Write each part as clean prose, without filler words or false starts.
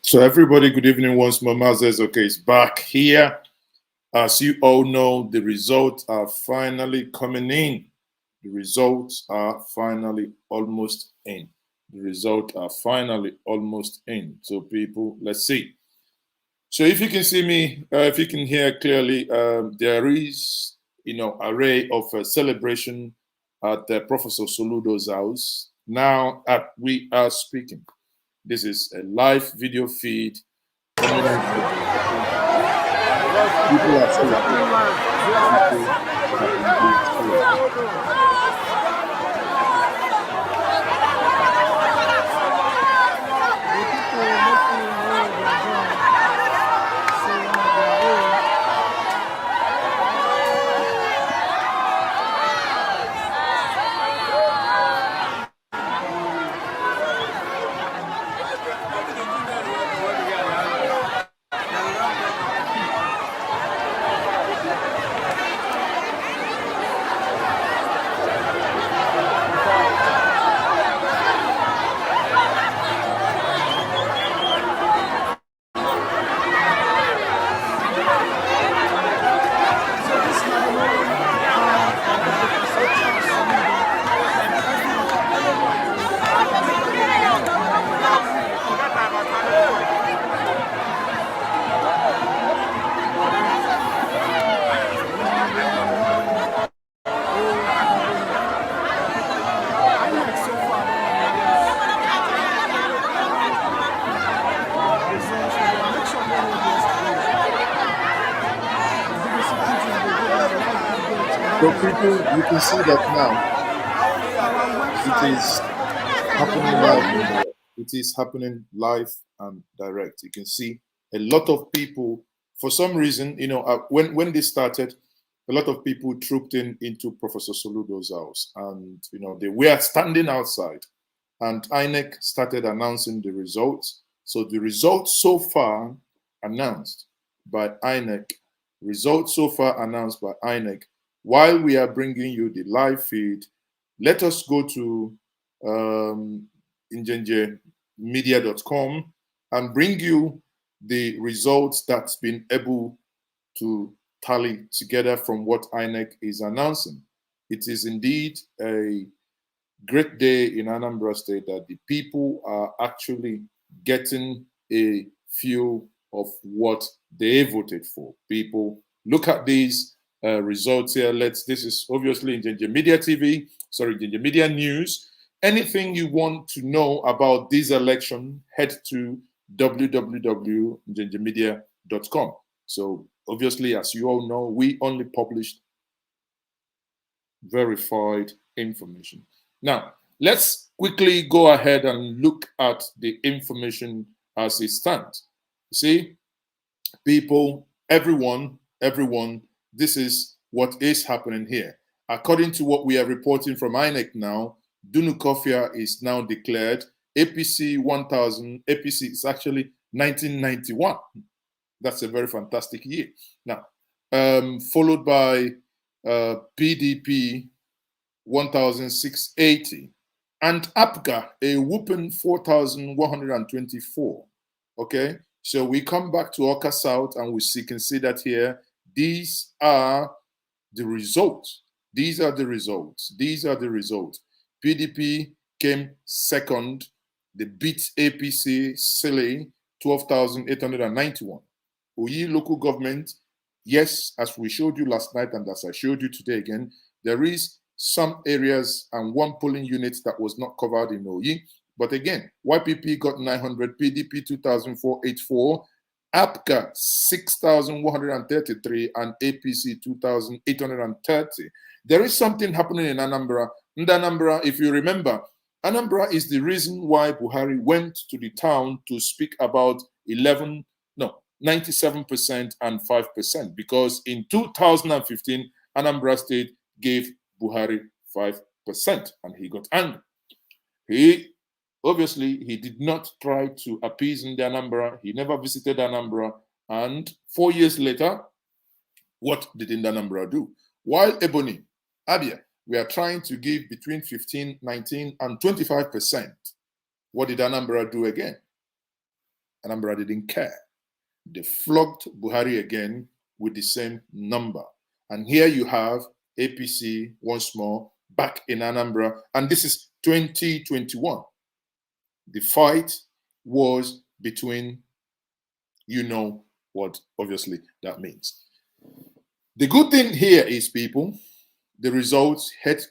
So everybody, good evening once more. Mazezoke is back here. As you all know, the results are finally coming in. The results are finally almost in. The results are finally almost in. So people, let's see. So if you can see me, if you can hear clearly, there is, array of celebration at Professor Soludo's house. Now we are speaking. This is a live video feed. People are So people, you can see that now it is happening live. It is happening live and direct. You can see a lot of people, for some reason, when this started, a lot of people trooped into Professor Soludo's house, and they were standing outside, and INEC started announcing the results. So the results so far announced by INEC, while we are bringing you the live feed, let us go to Njenje media.com and bring you the results that's been able to tally together from what INEC is announcing. It is indeed a great day in Anambra State that the people are actually getting a feel of what they voted for. People, look at these. results here. This is obviously Njenje Media TV, sorry, Njenje Media News. Anything you want to know about this election, head to www.njenjemedia.com. So obviously, as you all know, we only publish verified information. Now, let's quickly go ahead and look at the information as it stands. See, people, everyone, this is what is happening here. According to what we are reporting from INEC now, Dunukofia is now declared APC 1000. APC is actually 1991. That's a very fantastic year. Now, followed by PDP 1680 and APGA a whooping 4124. Okay, so we come back to Oka South and we can see that here. These are the results. These are the results. These are the results. PDP came second. They beat APC silly 12,891. Oyi local government, yes, as we showed you last night and as I showed you today again, there is some areas and one polling unit that was not covered in Oyi. But again, YPP got 900, PDP 2,484, APGA 6,133, and APC 2,830. There is something happening in Anambra. In Anambra, if you remember, Anambra is the reason why Buhari went to the town to speak about 97% and 5%, because in 2015, Anambra State gave Buhari 5% and he got angry. Obviously, he did not try to appease in the Anambra. He never visited Anambra. And 4 years later, what did Anambra do? While Ebony, Abia, we are trying to give between 15, 19, and 25%. What did Anambra do again? Anambra didn't care. They flogged Buhari again with the same number. And here you have APC once more back in Anambra. And this is 2021. The fight was between, you know what obviously that means. The good thing here is, people, the results, head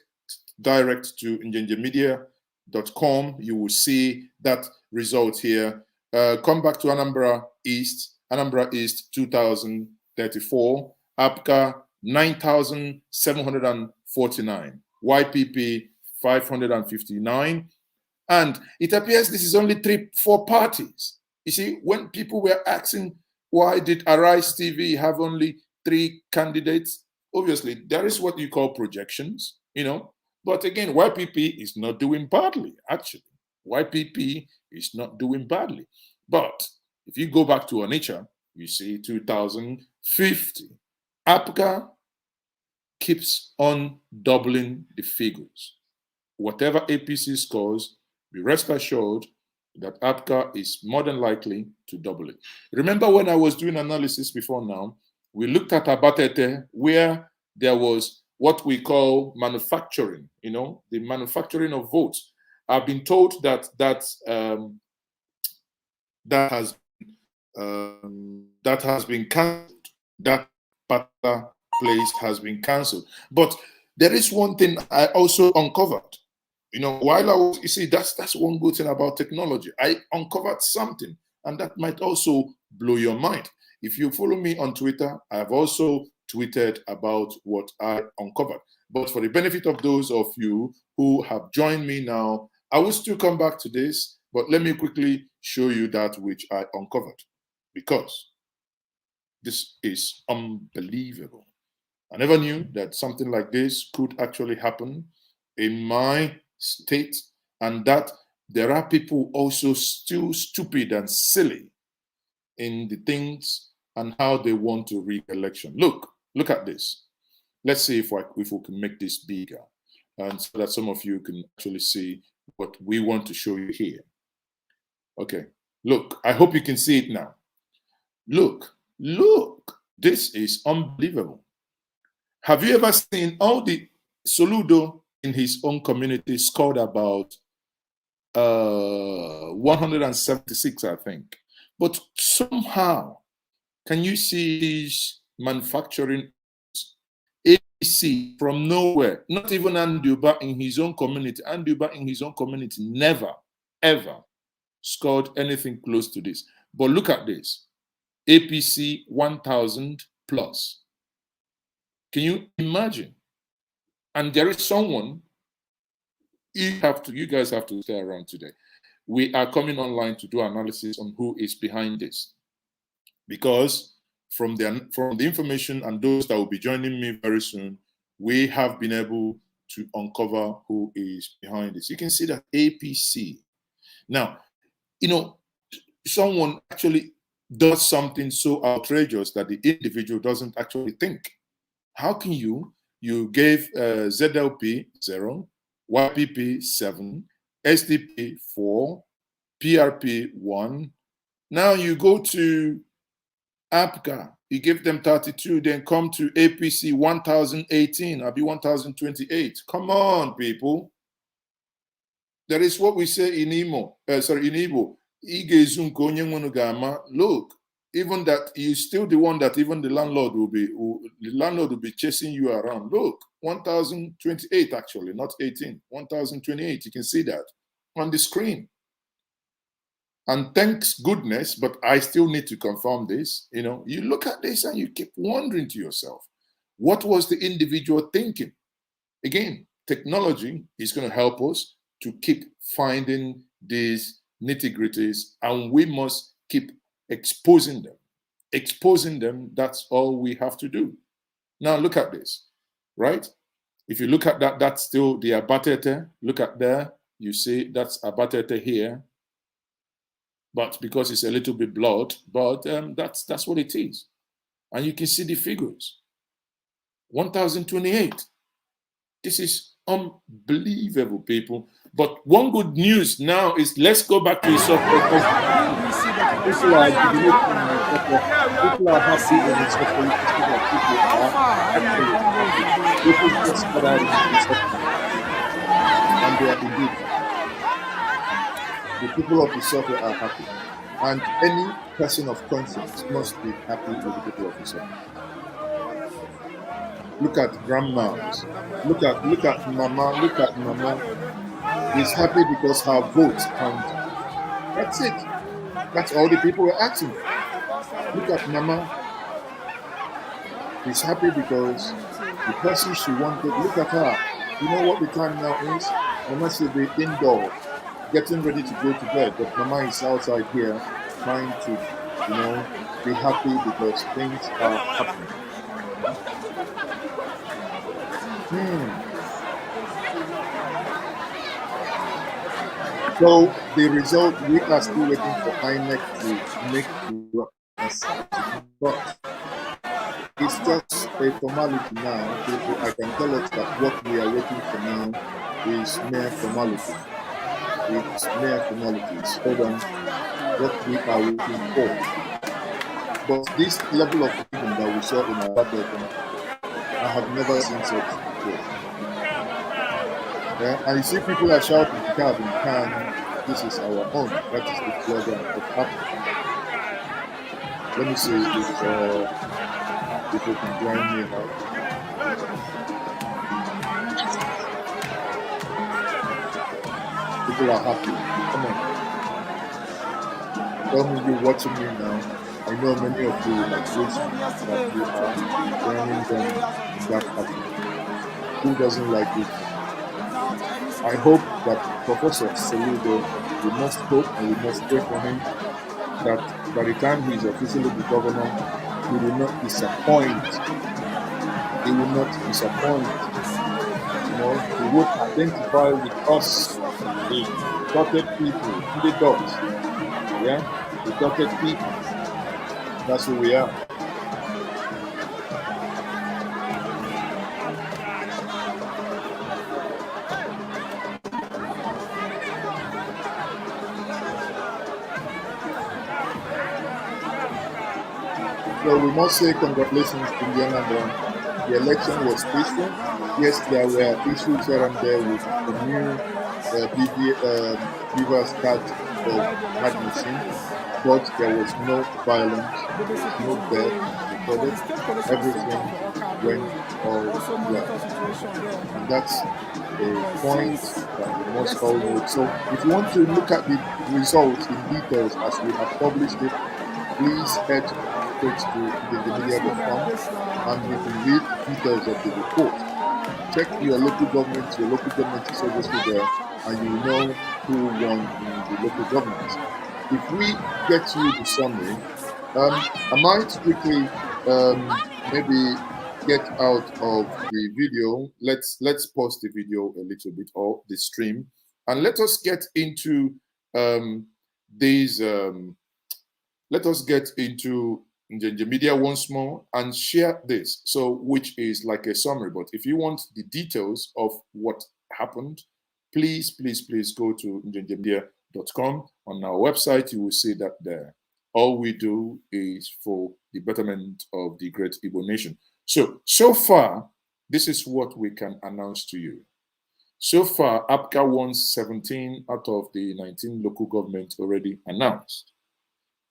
direct to njenjemedia.com. You will see that result here. Come back to Anambra East 2034, APGA 9,749, YPP 559. And it appears this is only 4 parties. You see, when people were asking, why did Arise TV have only 3 candidates? Obviously, there is what you call projections, you know. But again, YPP is not doing badly, actually. YPP is not doing badly. But if you go back to Onitsha, you see 2050. APGA keeps on doubling the figures. Whatever APC scores, be rest assured that APGA is more than likely to double it. Remember when I was doing analysis before now, we looked at Abatete, where there was what we call manufacturing, you know, the manufacturing of votes. I've been told that that has been cancelled. That particular place has been cancelled. But there is one thing I also uncovered. You know, while I was, you see, that's one good thing about technology. I uncovered something, and that might also blow your mind. If you follow me on Twitter, I've also tweeted about what I uncovered. But for the benefit of those of you who have joined me now, I will still come back to this, but let me quickly show you that which I uncovered, because this is unbelievable. I never knew that something like this could actually happen in my state, and that there are people also still stupid and silly in the things and how they want to rig election. Look at this. Let's see if we can make this bigger, and so that some of you can actually see what we want to show you here. Okay, look, I hope you can see it now. Look, this is unbelievable. Have you ever seen all the Soludo in his own community scored about 176, I think. But somehow, can you see these manufacturing APC from nowhere, not even Anduba in his own community. Anduba in his own community never, ever scored anything close to this. But look at this. APC 1,000 plus. Can you imagine? And there is someone, you guys have to stay around today. We are coming online to do analysis on who is behind this. Because from the information and those that will be joining me very soon, we have been able to uncover who is behind this. You can see that APC. Now, you know, someone actually does something so outrageous that the individual doesn't actually think. How can you gave ZLP 0, YPP 7, SDP 4, PRP 1. Now you go to APGA, you give them 32, then come to APC 1018, I'll be 1028. Come on, people. That is what we say in Igbo. Look, even that you're still the one that even the landlord will be chasing you around. Look, 1028 actually, not 18, 1028. You can see that on the screen. And thanks goodness, but I still need to confirm this. You know, you look at this and you keep wondering to yourself, what was the individual thinking? Again, technology is going to help us to keep finding these nitty-gritties, and we must keep exposing them. Exposing them, that's all we have to do. Now look at this, right? If you look at that, that's still the abatete. Look at there, you see that's abatete here. But because it's a little bit blurred, but that's what it is. And you can see the figures. 1028. This is unbelievable, people. But one good news now is let's go back to the software. People are happy with the software. People just got out of the software. And they are indeed. The people of the software are happy. And any person of conscience must be happy with the people of the software. Look at grandmas. Look at mama. Look at mama. He's happy because her vote counted. That's it. That's all the people were asking. Look at mama. He's happy because the person she wanted, look at her. You know what the time now is? Mama should be indoors, getting ready to go to bed, but mama is outside here trying to, you know, be happy because things are happening. So the result, we are still waiting for INEC to make the but it's just a formality now. I can tell us that what we are waiting for now is mere formality. It's mere formalities. Hold on, what we are waiting for. But this level of freedom that we saw in our battle, I have never seen such before. Yeah? And you see people are shouting, can, this is our own. That is the slogan of happening. Let me see if people can join me now. People are happy. Come on. Tell me you're watching me now. I know many of you like wish that you are joining them in that happy. Who doesn't like it? I hope that Professor Soludo, we must hope and we must pray for him that by the time he is officially the governor, he will not disappoint. He will not disappoint. You know, he would identify with us, the dotted people, the dots. Yeah, the dotted people. That's who we are. So we must say congratulations to Anambra. The election was peaceful. Yes, there were issues here and there with the new Beaver's card machine, but there was no violence, no death recorded. Everything went all well. And that's a point that we must all note. So if you want to look at the results in details as we have published it, please head straight to njenjemedia.com and you can read details of the report. Check your local government. Your local government is obviously there, and you know who won in the local government. If we get you the summary, I might quickly maybe get out of the video. Let's pause the video a little bit, or the stream, and let us get into these. Let us get into Njenje Media once more and share this. So, which is like a summary. But if you want the details of what happened, please go to njenjemedia.com. On our website, you will see that there. All we do is for the betterment of the great Igbo nation. So far, this is what we can announce to you. So far, APGA won 17 out of the 19 local governments already announced.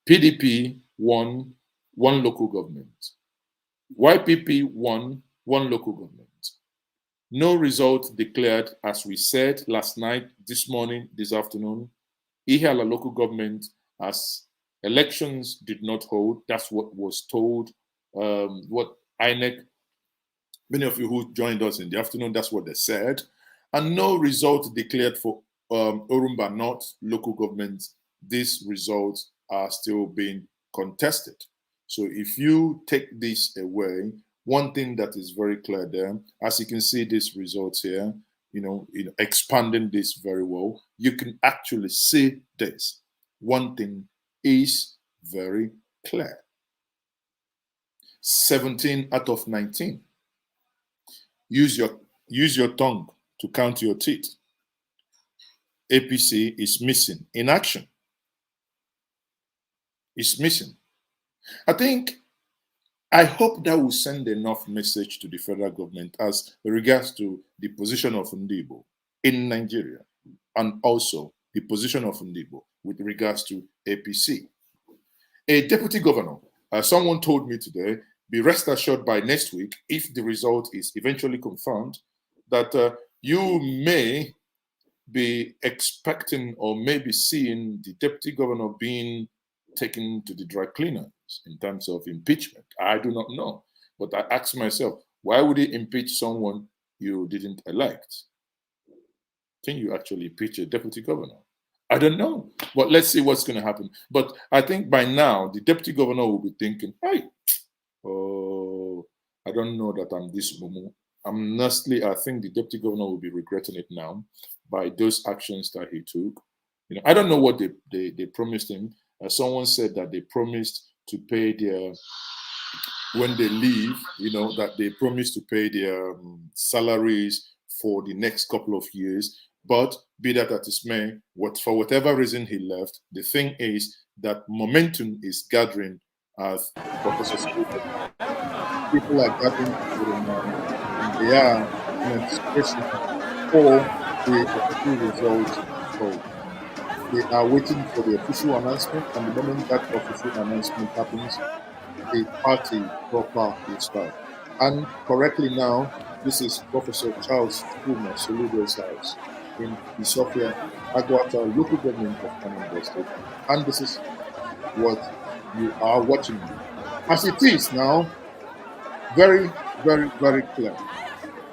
PDP won 1 local government. YPP won 1 local government. No result declared, as we said last night, this morning, this afternoon. Ihiala local government, as elections did not hold. That's what was told. What INEC, many of you who joined us in the afternoon, that's what they said. And no result declared for Orumba North local government. These results are still being contested. So if you take this away, one thing that is very clear there, as you can see these results here, expanding this very well, you can actually see this. One thing is very clear. 17 out of 19. Use your tongue to count your teeth. APC is missing in action. It's missing. I hope that will send enough message to the federal government as regards to the position of Ndibo in Nigeria, and also the position of Ndibo with regards to APC. A deputy governor, someone told me today, be rest assured by next week, if the result is eventually confirmed, that you may be expecting or maybe seeing the deputy governor being taken to the dry cleaners in terms of impeachment. I do not know. But I ask myself, why would he impeach someone you didn't elect? Can you actually impeach a deputy governor? I don't know. But let's see what's going to happen. But I think by now, the deputy governor will be thinking, hey, I don't know that I'm this mumu. Honestly, I think the deputy governor will be regretting it now by those actions that he took. I don't know what they promised him. Someone said that they promised to pay their, when they leave, that they promised to pay their salaries for the next couple of years. But be that as it may, for whatever reason he left, the thing is that momentum is gathering as Professor Soludo. People are gathering and they are in anticipation for the official results. So they are waiting for the official announcement, and the moment that official announcement happens, the party proper will start. And correctly now, this is Professor Charles Kuma Soludo's house in the Sophia Agwata local government of Anambra State. And this is what you are watching. As it is now, very, very, very clear.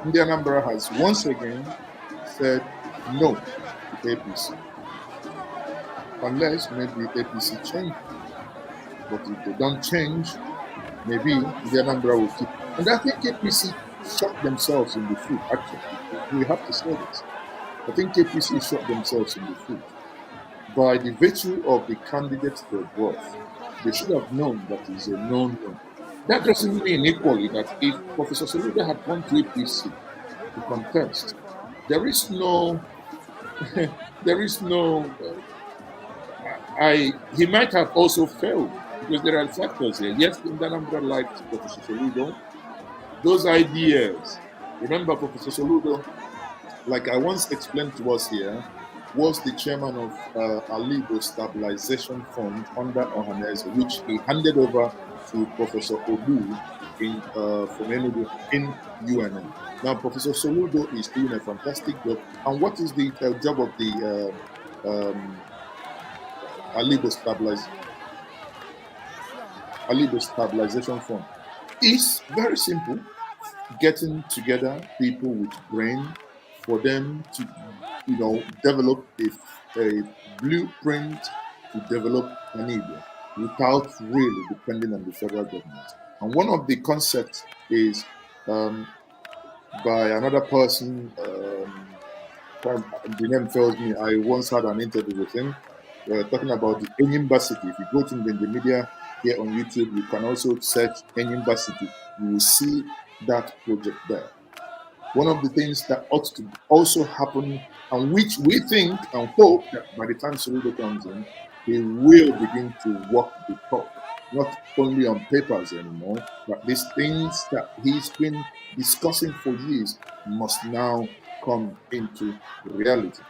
India Anambra has once again said no to APC. Unless maybe APC change. But if they don't change, maybe the Anambra will keep. And I think APC shot themselves in the foot, actually. We have to say this. I think APC shot themselves in the foot. By the virtue of the candidates they brought, they should have known that is a known one. That doesn't mean equally that if Professor Soludo had gone to APC to contest, there is no he might have also failed because there are factors here. Yes, Anambra liked Professor Soludo. Those ideas, remember Professor Soludo, like I once explained to us here, was the chairman of Alibo Stabilization Fund under Ohanese, which he handed over to Professor Obu from Enugu in UNN. Now, Professor Soludo is doing a fantastic job. And what is the job of the Alibo Stabilization Fund? It's very simple, getting together people with brain for them to, develop a blueprint to develop an area without really depending on the federal government. And one of the concepts is um, by another person. The name fails me. I once had an interview with him. We were talking about the Anambra City. If you go to the media here on YouTube, you can also search Anambra City. You will see that project there. One of the things that ought to also happen, and which we think and hope that by the time Soludo comes in, he will begin to walk the talk, not only on papers anymore, but these things that he's been discussing for years must now come into reality.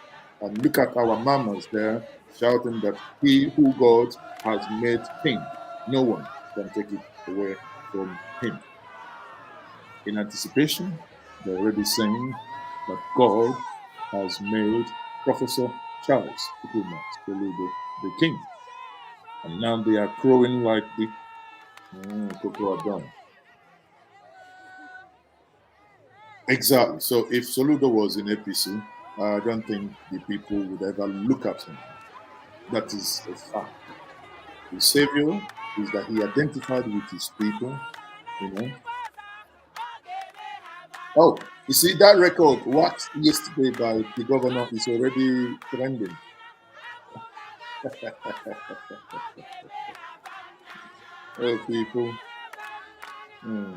And look at our mamas there shouting that he who God has made king, no one can take it away from him. In anticipation, they're already saying that God has made Professor Charles Chukwuma Soludo the king. And now they are crowing like the cocoa are done. Exactly. So if Soludo was in APC, I don't think the people would ever look at him. That is a fact. The savior is that he identified with his people, you know. Oh, you see that record waxed yesterday by the governor is already trending. Oh, people. Hmm.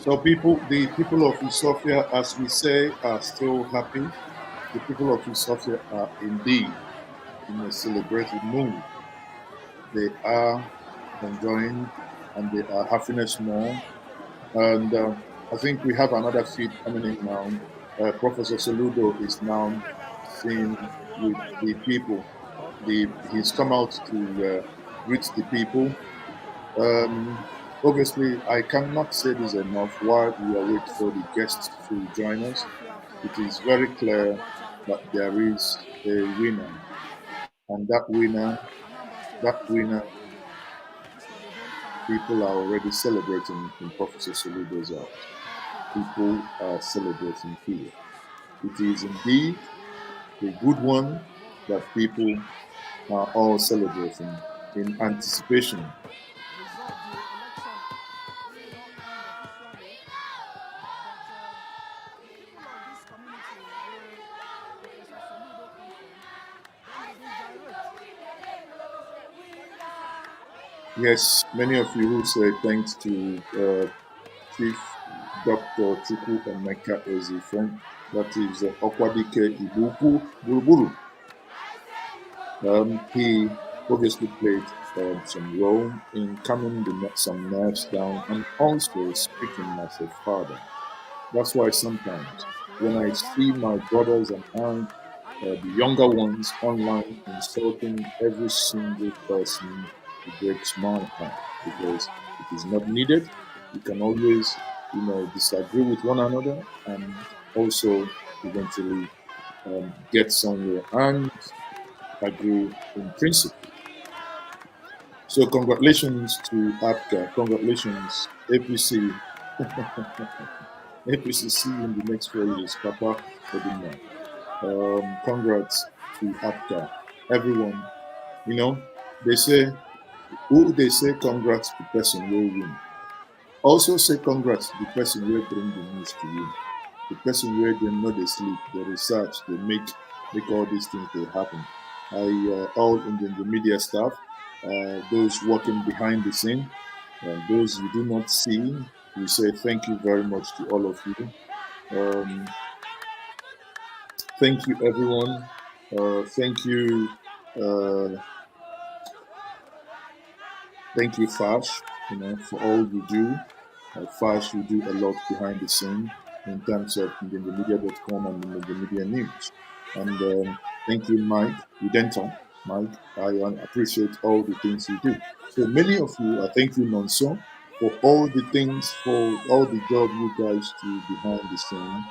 So the people of Ethiopia, as we say, are still happy. The people of Ethiopia are indeed in a celebratory mood. They are enjoying and they are happiness more. And I think we have another feed coming in now. Professor Soludo is now seeing with the people. He's come out to greet the people. Um, Obviously, I cannot say this enough while we await for the guests to join us. It is very clear that there is a winner, and that winner, people are already celebrating in Professor Soludo's house. People are celebrating here. It is indeed a good one that people are all celebrating in anticipation. Yes, many of you who say thanks to Chief Dr. Chuku Emeka Ezifon, that is Okwadike Ibuku Buruburu. He obviously played some role in calming some nerves down and also speaking as a father. That's why sometimes when I see my brothers and the younger ones online insulting every single person, it breaks my heart because it is not needed. We can always, disagree with one another and also eventually get somewhere and agree in principle. So congratulations to APCA. Congratulations, APC. APC, see you in the next 4 years, Papa Oduma. Congrats to APCA. Everyone, you know, they say, who they say congrats to the person will win. Also say congrats to the person will bring the news to you. The person where they know they sleep, they research, they make all these things they happen. All in the media staff, those working behind the scene, those you do not see, we say thank you very much to all of you. Thank you, everyone. Thank you. Uh, Thank you, Fash, for all you do. Fash, you do a lot behind the scene in terms of Media.com and the Media News. And thank you, Mike Udenton. Mike, I appreciate all the things you do. So many of you, thank you, Nonso, for all the things, for all the job you guys do behind the scene.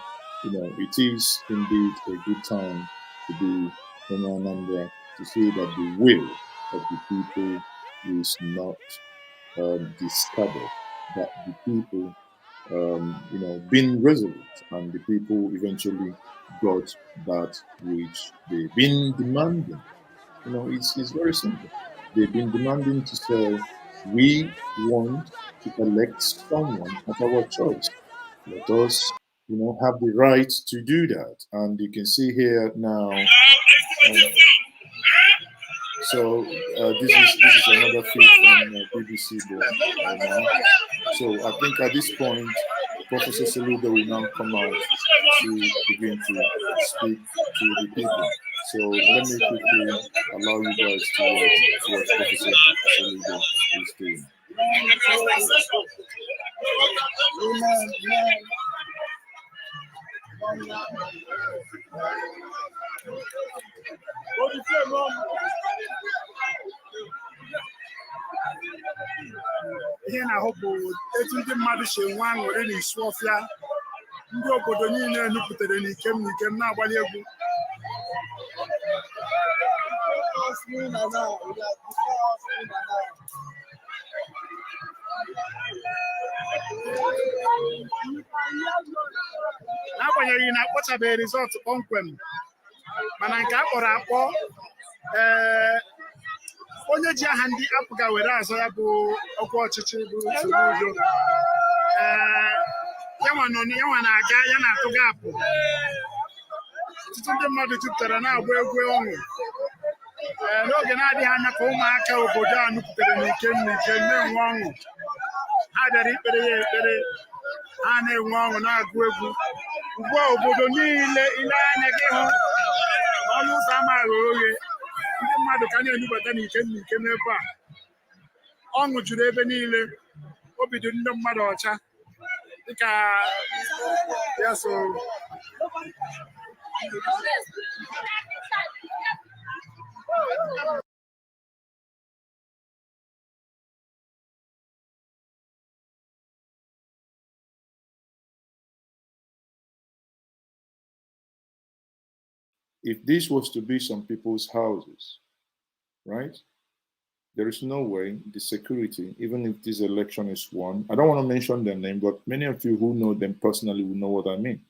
It is indeed a good time to be in Anambra to see that the will of the people is not discarded, that the people, being resolute, and the people eventually got that which they've been demanding. It's very simple. They've been demanding to say, we want to elect someone of our choice. Let us, have the right to do that. And you can see here now. So this is another feed from BBC there now. So I think at this point, Professor Soludo will now come out to begin to speak to the people. So let me quickly allow you guys to watch Professor Soludo is doing. Ihe na-ahụ bụ etu ndị mmadụ si enwe aṅụrị n'Isu Ọfịa, ndị obodo niile nupụtara n'ikem na-agbali egwu. N'agbanyeghị na akpọchabeghị rizọtụ kpọmkwem, mana nke a kpọrọ akpọ onye ji aha ndị apụga were azọ ya bụ ọkwa ọchịchị bụ Soludo yanwa na-aga ya na-atụga apụ ọtụtụ ndị mmadụ jupụtara na-agba egwu ọṅụ n'oge na-adịghị anya ka ụmụaka obodo a nupụtara n'ike na-enwe ọṅụ ha bịara ikpere ya ekpere ha na-enwe ọṅụ na-agụ egwu ugbu a obodo niile ile anya gị hụ ọnụ ụzọ ama agha oghe ndị mmadụ ka na-enubata n'ike n'ebe a ọṅụ juru ebe niile obi dị ndị mmadụ ọcha dịka ya so if this was to be some people's houses, right? There is no way the security, even if this election is won, I don't want to mention their name, but many of you who know them personally will know what I mean.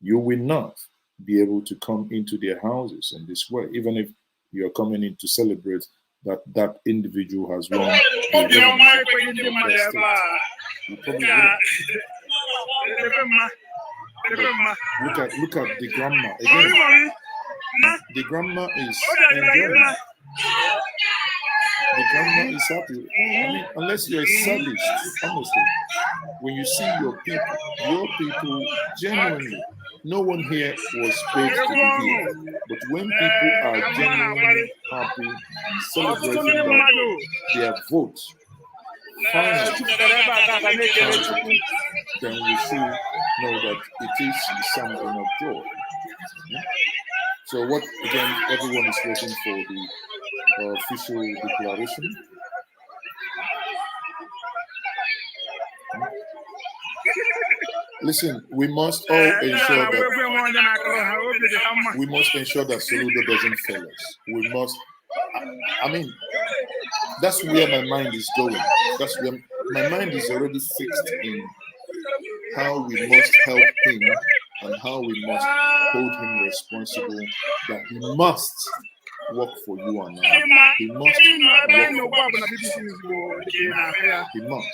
You will not be able to come into their houses in this way, even if you're coming in to celebrate that that individual has won. You probably look at the grandma again. The grandma is enjoying. The grandma is happy. I mean, unless you're a sadist, honestly, when you see your people genuinely, no one here was paid to be here. But when people are genuinely happy, celebrating their vote, finally, then we should know that it is something of joy. So what, again, everyone is waiting for the official declaration. Listen, we must all ensure that Soludo doesn't fail us. We must. I mean, that's where my mind is going. That's where my mind is already fixed in how we must help him and how we must hold him responsible. That he must work for you and I. He must work for He must.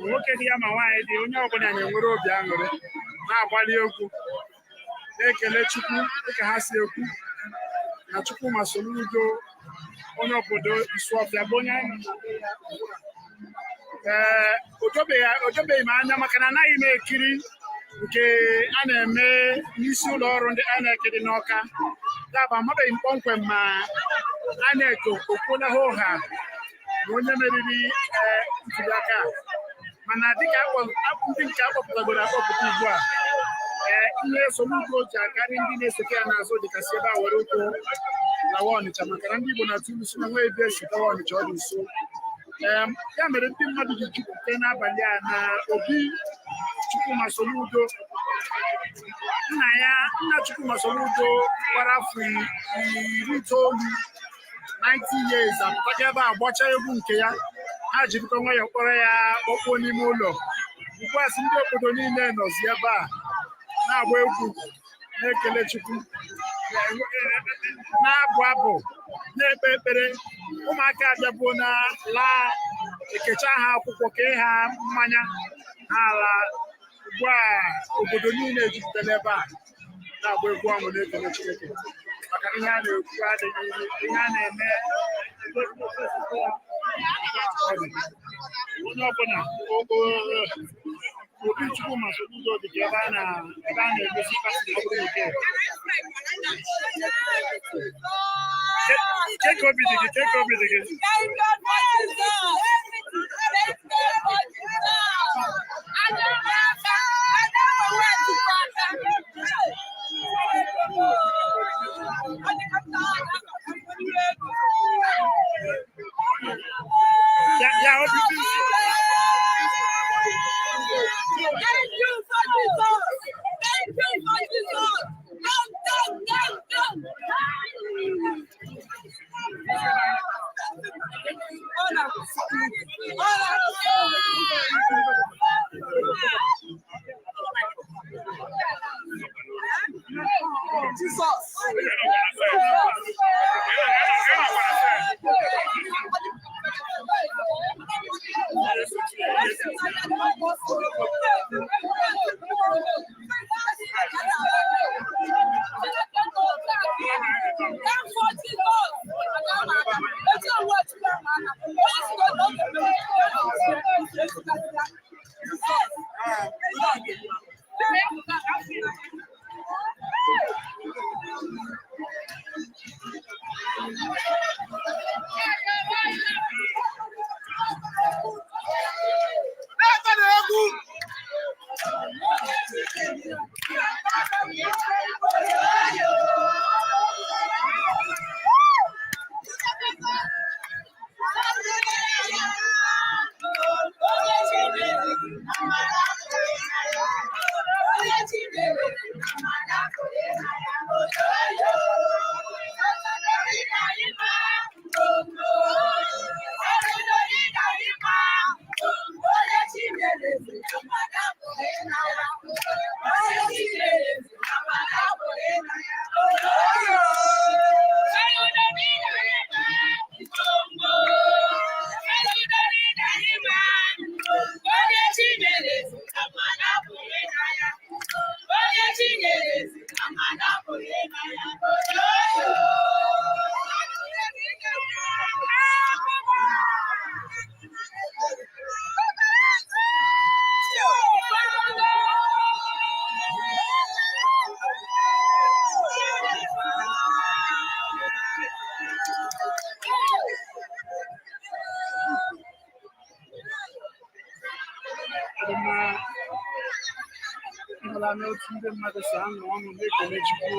nwoke dị ya ma nwaanyị dị onye ọbụla na-enwere obi aṅụrị na-agbali egwu na-ekele Chukwu dịka ha si ekwu na Chukwu ma Soludo onye obodo Isuofia bụ onye ojobeghị m anya maka na anaghị m ekiri nke a na-eme n'isi ụlọ ọrụ ndị INEC dị n'Awka daba amabeghị m kpọmkwem ma INEC okwuola ha ụgha na onye meriri ntuliaka mana dịka ndị nke akpọpụtagoro akpọpụta ugbu a ihe Soludo ji akarị ndị na-esote ya n'azụ dịkasị ebe a were ụkwụ lawa Ọnịcha maka na ndị Igbo na-atụ ilu si na nwa ebe esitawa Ọnịcha ọ dị nso ya mere ndị mmadụ ji jupụta n'abalị a na obi Chukwuma Soludo nna Chukwuma Soludo gbara afọ 90 years apụtaga ebe a gbacha egwu nke ya ha jirikọ nwayọ kpọrọ ya kpọkpọ n'ime ụlọ ugbu a sị ndị obodo niile nọzi ebe a na-agba egwu na-ekele Chukwu na-abụ abụ na-ekpe ekpere ụmụaka abịabuo na laa ekecha ha akwụkwọ kee ha mmanya ha ala ugbu a obodo niile ejupụtara ebe a na-agba egwu ahụ na-ekele Chineke maka ihe a na-ekwu adịghị ihe a na-eme onye ọbụla obi chukwu ma Soludo dị ebe a na-emezi pati ọ bụrụ nke keke obi dị gị Yeah, what do you think? Thank you for Jesus. Thank you for Jesus. n'otu ndị mmadụ si anọ ọnụ na-ekele Chukwu.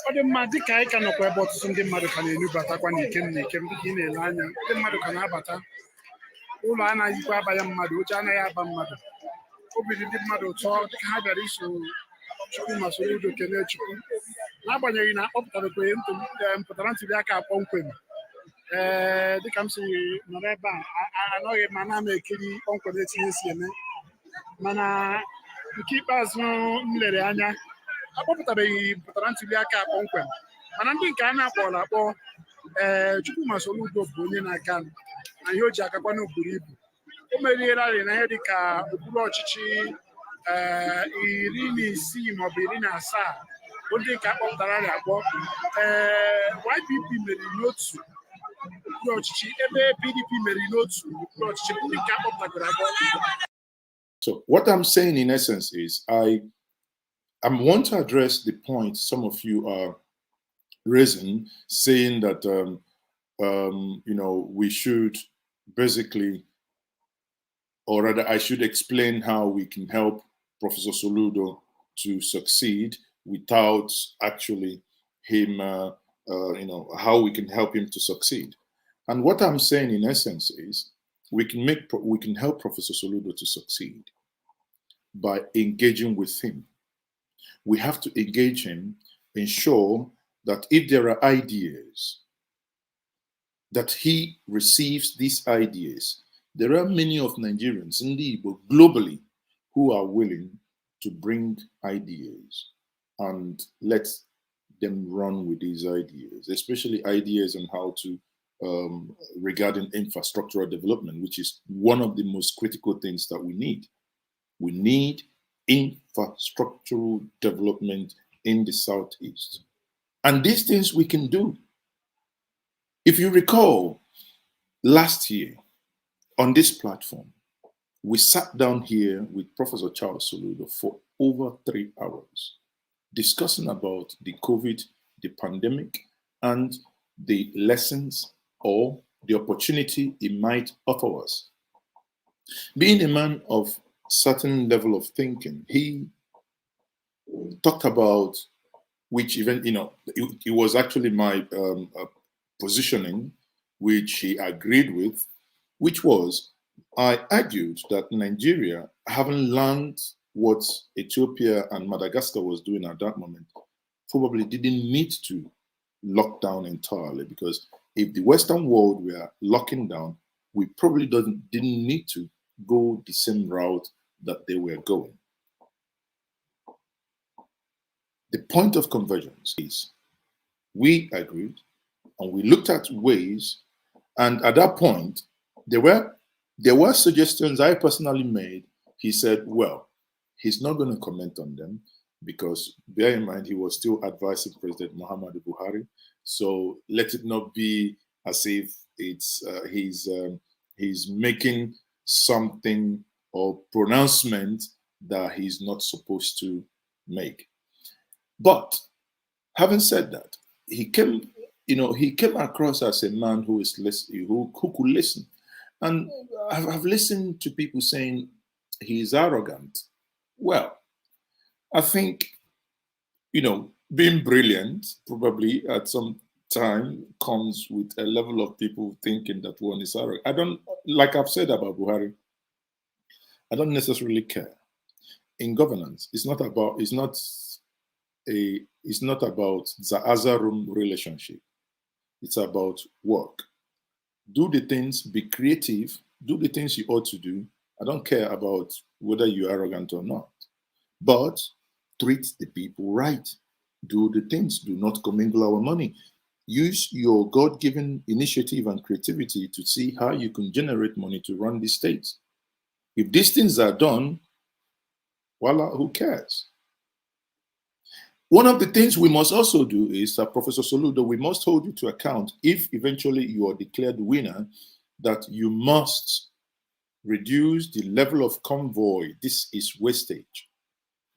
ọ dị mma dịka anyị ka nọkwa ebe ọtụtụ ndị mmadụ ka na-enubatakwa n'ikem n'ikem dịka ị na-ele anya ndị mmadụ ka na-abata ụlọ anaghịkwa abanye mmadụ oche anaghị aba mmadụ obi dị ndị mmadụ ụtọ dịka ha bịara iso Chukwu ma Soludo kelee Chukwu n'agbanyeghị na akpọpụtarakwa mpụtara ntuli aka kpọmkwem dịka m si nọrọ ebe a anọghị ma na m ekiri kpọmkwem etu ihe si eme mana nke ikpeazụ m lere anya akpọpụtabeghị mpụtara ntuli aka kpọmkwem mana ndị nke a na-akpọrọ akpọ Chukwu ma Soludo bụ onye na-aga na ihe o ji agakwa n'okpuru ibu o merierarị na ihe dịka okpuru ọchịchị 16 maọbụ 17 bụ ndị nke akpọpụtararị akpọ YPP meriri n'otu okpuru ọchịchị ebe PDP meriri n'otu okpuru ọchịchị bụ ndị nke akpọpụtagoro akpọ. So what I'm saying in essence is I want to address the point some of you are raising, saying that we should basically, or rather I should explain how we can help Professor Soludo to succeed without actually him, how we can help him to succeed. And what I'm saying in essence is we can help Professor Soludo to succeed by engaging with him. We have to engage him, ensure that if there are ideas, that he receives these ideas. There are many of Nigerians, indeed, but globally, who are willing to bring ideas and let them run with these ideas, especially ideas on how to, regarding infrastructural development, which is one of the most critical things that we need. We need infrastructural development in the Southeast. And these things we can do. If you recall, last year on this platform, we sat down here with Professor Charles Soludo for over 3 hours discussing about the COVID, the pandemic, and the lessons or the opportunity it might offer us. Being a man of certain level of thinking, he talked about which even, it was actually my positioning, which he agreed with, which was, I argued that Nigeria, having learned what Ethiopia and Madagascar was doing at that moment, probably didn't need to lock down entirely, because if the Western world were locking down, we probably didn't need to go the same route that they were going. The point of convergence is we agreed and we looked at ways, and at that point, there were suggestions I personally made. He said, well, he's not going to comment on them because, bear in mind, he was still advising President Muhammadu Buhari. So let it not be as if it's he's making something or pronouncement that he's not supposed to make. But having said that, he came across as a man who could listen. And I've listened to people saying he's arrogant. Well, I think, being brilliant probably at some time comes with a level of people thinking that one is arrogant. Like I've said about Buhari, I don't necessarily care. In governance, it's not It's not about Zaaza room relationship. It's about work. Do the things, be creative, do the things you ought to do. I don't care about whether you're arrogant or not. But treat the people right. Do the things, do not commingle our money. Use your God-given initiative and creativity to see how you can generate money to run the states. If these things are done, voila, who cares? One of the things we must also do is, Professor Soludo, we must hold you to account if eventually you are declared winner, that you must reduce the level of convoy. This is wastage.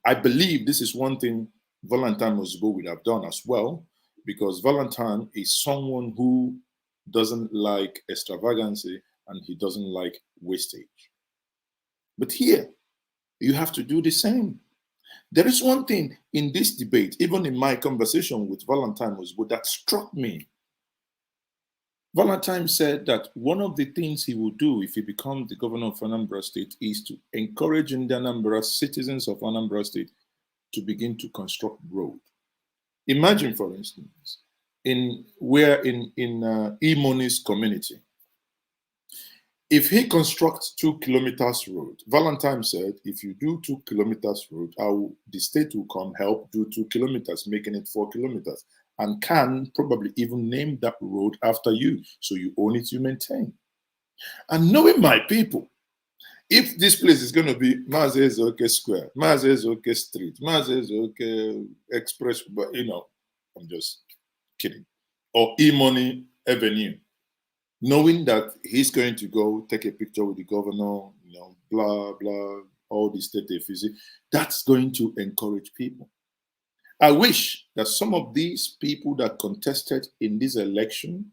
I believe this is one thing Valentine Mosbo would have done as well, because Valentine is someone who doesn't like extravagancy and he doesn't like wastage. But here, you have to do the same. There is one thing in this debate, even in my conversation with Valentine Mosbo, that struck me. Valentine said that one of the things he will do if he becomes the governor of Anambra State is to encourage the Anambra citizens of Anambra State to begin to construct road. Imagine, for instance, in Imoni's community, if he constructs 2 kilometers road, Valentine said, if you do 2 kilometers road, the state will come help do 2 kilometers, making it 4 kilometers, and can probably even name that road after you. So you own it, you maintain. And knowing my people, if this place is going to be Mazezoke Square, Mazezoke Street, Mazezoke Express, but I'm just kidding, or E-Money Avenue, knowing that he's going to go take a picture with the governor, blah, blah, all the state efficacy, that's going to encourage people. I wish that some of these people that contested in this election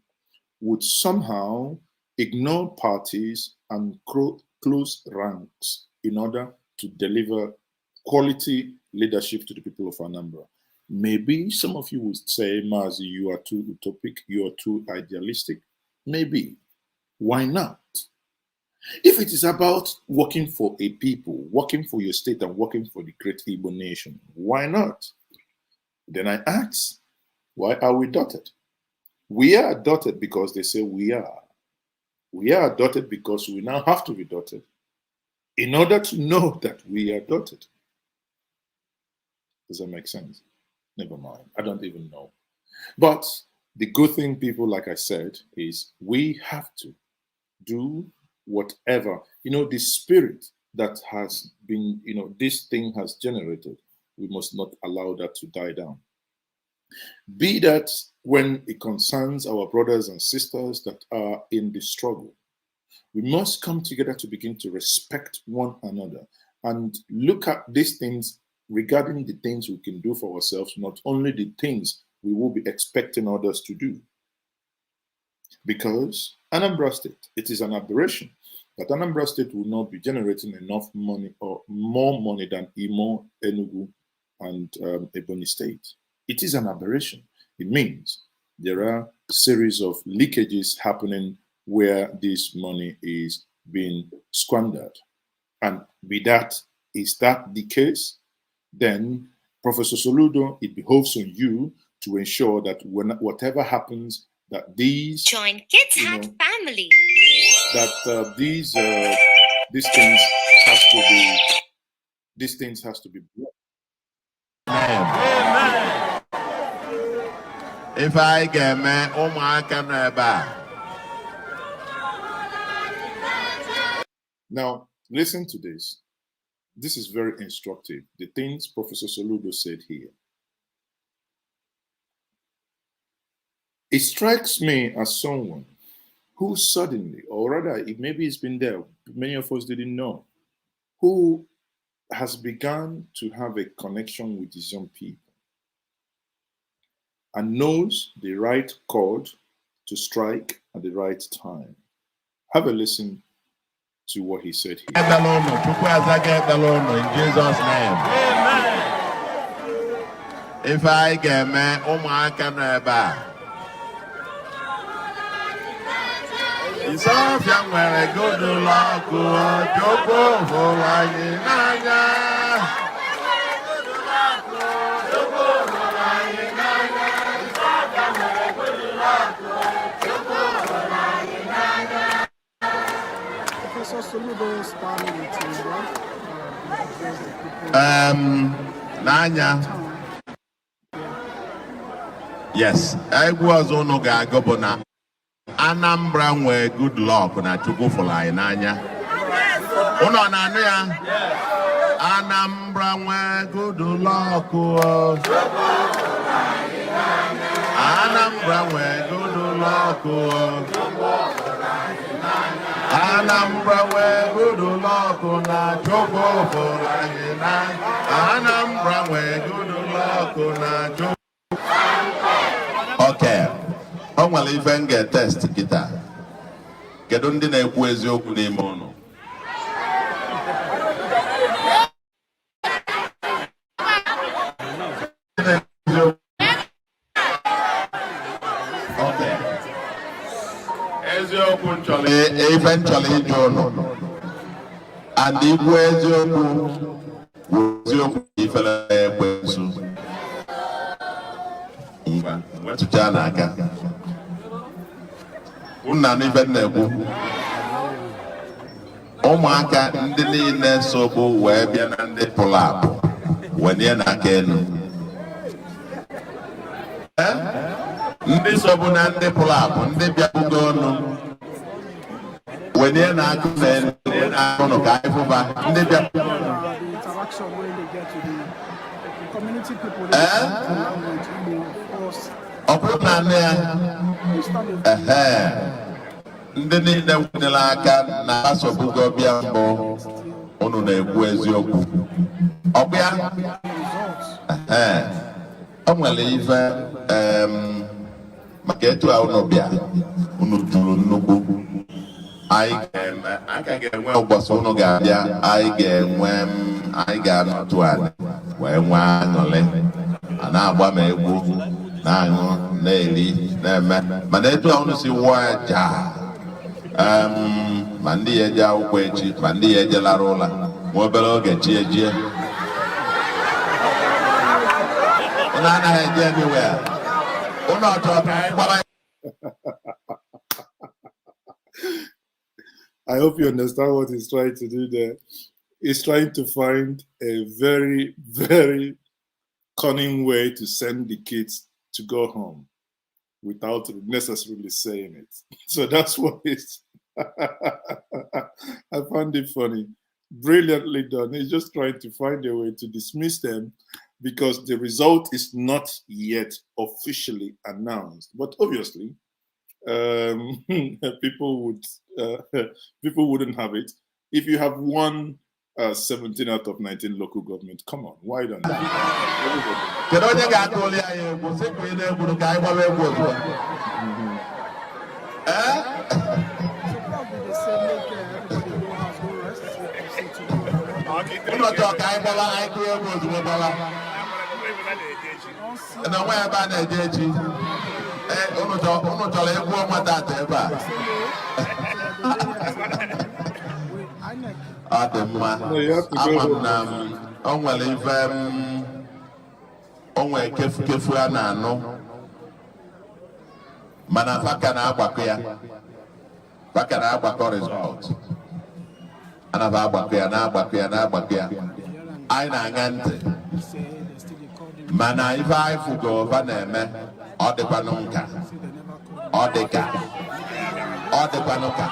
would somehow ignore parties and close ranks in order to deliver quality leadership to the people of Anambra. Maybe some of you would say, Mazi, you are too utopic, you are too idealistic. Maybe. Why not? If it is about working for a people, working for your state and working for the great Igbo nation, why not? Then I ask, why are we dotted? We are dotted because they say we are. We are dotted because we now have to be dotted in order to know that we are dotted. Does that make sense? Never mind. I don't even know. But the good thing, people, like I said, is we have to do whatever, the spirit that has been, this thing has generated. We must not allow that to die down. Be that when it concerns our brothers and sisters that are in the struggle, we must come together to begin to respect one another and look at these things regarding the things we can do for ourselves, not only the things we will be expecting others to do. Because Anambra State, it is an aberration that Anambra State will not be generating enough money or more money than Imo, Enugu, and Ebonyi State. It is an aberration. It means there are a series of leakages happening where this money is being squandered. And is that the case? Then, Professor Soludo, it behoves on you to ensure that whatever happens, that these join Kids Hat family. That these things has to be blocked. Amen. If I get man, oh my God, now listen to this. This is very instructive. The things Professor Soludo said here. It strikes me as someone who suddenly, or rather, maybe it's been there, many of us didn't know, who has begun to have a connection with these young people and knows the right chord to strike at the right time. Have a listen to what he said here. In Jesus' name. Amen. If I get man, oh my God, it's off young man, I go to law, go for like Soludo's family to Nanya. Yes, I was on Gagobona. Anambra nwe good luck na chukwu fụrụ anyị n'anya. Ụnọ na-anụ ya? Anambra nwe good luck. Anambra nwe good luck. Anambra nwe good luck na chukwu fụrụ anyị n'anya. Anambra nwe good luck na chukwu. Okay. O nwere ife m ga-etest kịta. Kedu ndị na-ekwu eziokwu n'ime ụnụ? Okay. Eziokwu nchọrọ ife nchọrọ ịjụ ụnụ. And ikwu eziokwu bụ eziokwu ifere ekwensu. Ngwa, wetụcha n'aka. Nna n'ife na-ekwu ụmụaka ndị niile sobu wee bịa na ndị pụrụ apụ wenye n'aka elu. Ndị sobu na ndị pụrụ apụ ndị bịabugo ọnụ wenye n'aka elu n'ọnụ ka anyị fụba ndị bịa. Ọbụrụ na nne ya ndị niile nwere aka na asọbugo bịa mbụ unu na-ekwu eziokwu. Ọbịa o nwere ife maka etu a unu bịa unu juru nnukwu. Anyị ga-enwe ụbọchị unu ga-abịa anyị ga-anọtụ anyị wee nwee aṅụrị a na-agba m egwu na-aṅụ na-eri na-eme mana etu a unu si wụọ aja ma ndị ya eje akwụkwọ echi ma ndị ya eje lara ụla nwa obere oge chi ejie unu anaghị eje anywhere unu ọchọ ka anyị gbara. I hope you understand what he's trying to do there. He's trying to find a very, very cunning way to send the kids to go home without necessarily saying it. So that's what it's. I found it funny. Brilliantly done. He's just trying to find a way to dismiss them because the result is not yet officially announced. But obviously, people wouldn't have it. If you have won 17 out of 19 local government, come on, why don't you? onwe kefu a na-anụ mana faka na-agbakọ ya faka na-agbakọ result ana ba agbakọ ya na-agbakọ ya na-agbakọ ya anyị na-aṅa ntị mana ife anyị fụgo fa na-eme ọ dịkwanụ nka ọ dịkwanụ ka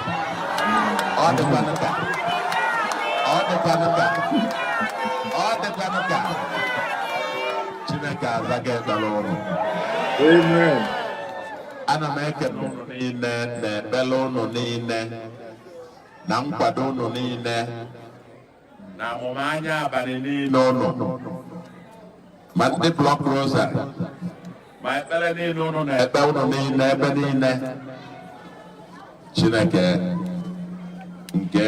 Chineke azaga ekpere ụnụ. Amen. Ana m ekele ụnụ niile na ekpere ụnụ niile na nkwado ụnụ niile na amụmanya abalị niile ụnụ ma ndị Block Rosary ma ekpere niile ụnụ na-ekpe ụnụ niile ebe niile. Chineke nke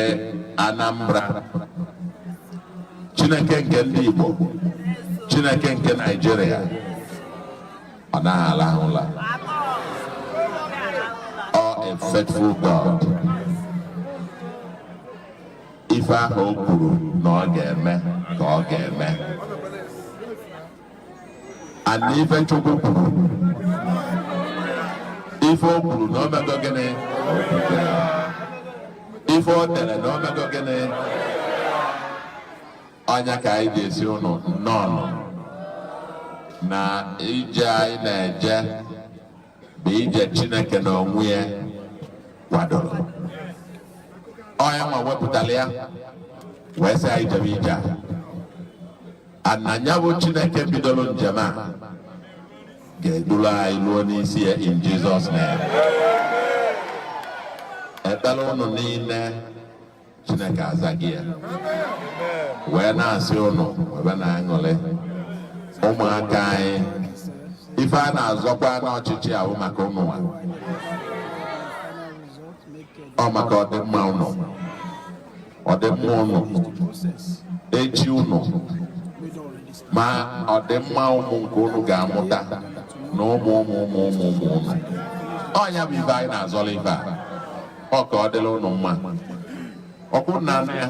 Anambra, Chineke nke ndị Igbo, Chineke nke Nigeria ọ naghị alahụ ụla. A faithful God. Ife ahụ o kwuru na ọ ga-eme ka ọ ga-eme. And ife Chukwu kwuru, ife o kwuru na o mego gịnị? before that, no me go gene. Onya ka ije si unu nọ na ije anyị na-eje bụ ije Chineke na onwe ya kwadoro. Onye nwa wepụtara ya wee sị anyị jebe ije a. Ananya bụ Chineke bidoro njem a ga-eduru anyị ruo n'isi ya in Jesus name. Ekpere unu niile Chineke azaghị ya. Wee na-asị unu ebe na-aṅụrị ụmụaka anyị ife a na-azọkwa n'ọchịchị ahụ maka ụmụ nwa. Ọ maka ọdịmma unu, ọdịmma unu, echi unu, ma ọdịmma ụmụ nke unu ga-amụta na ụmụ unu. Ọnya bụ ife anyị na-azọrọ ife a. Ọ ka ọ dịrị unu mma. Ọkwụ na anụ ya.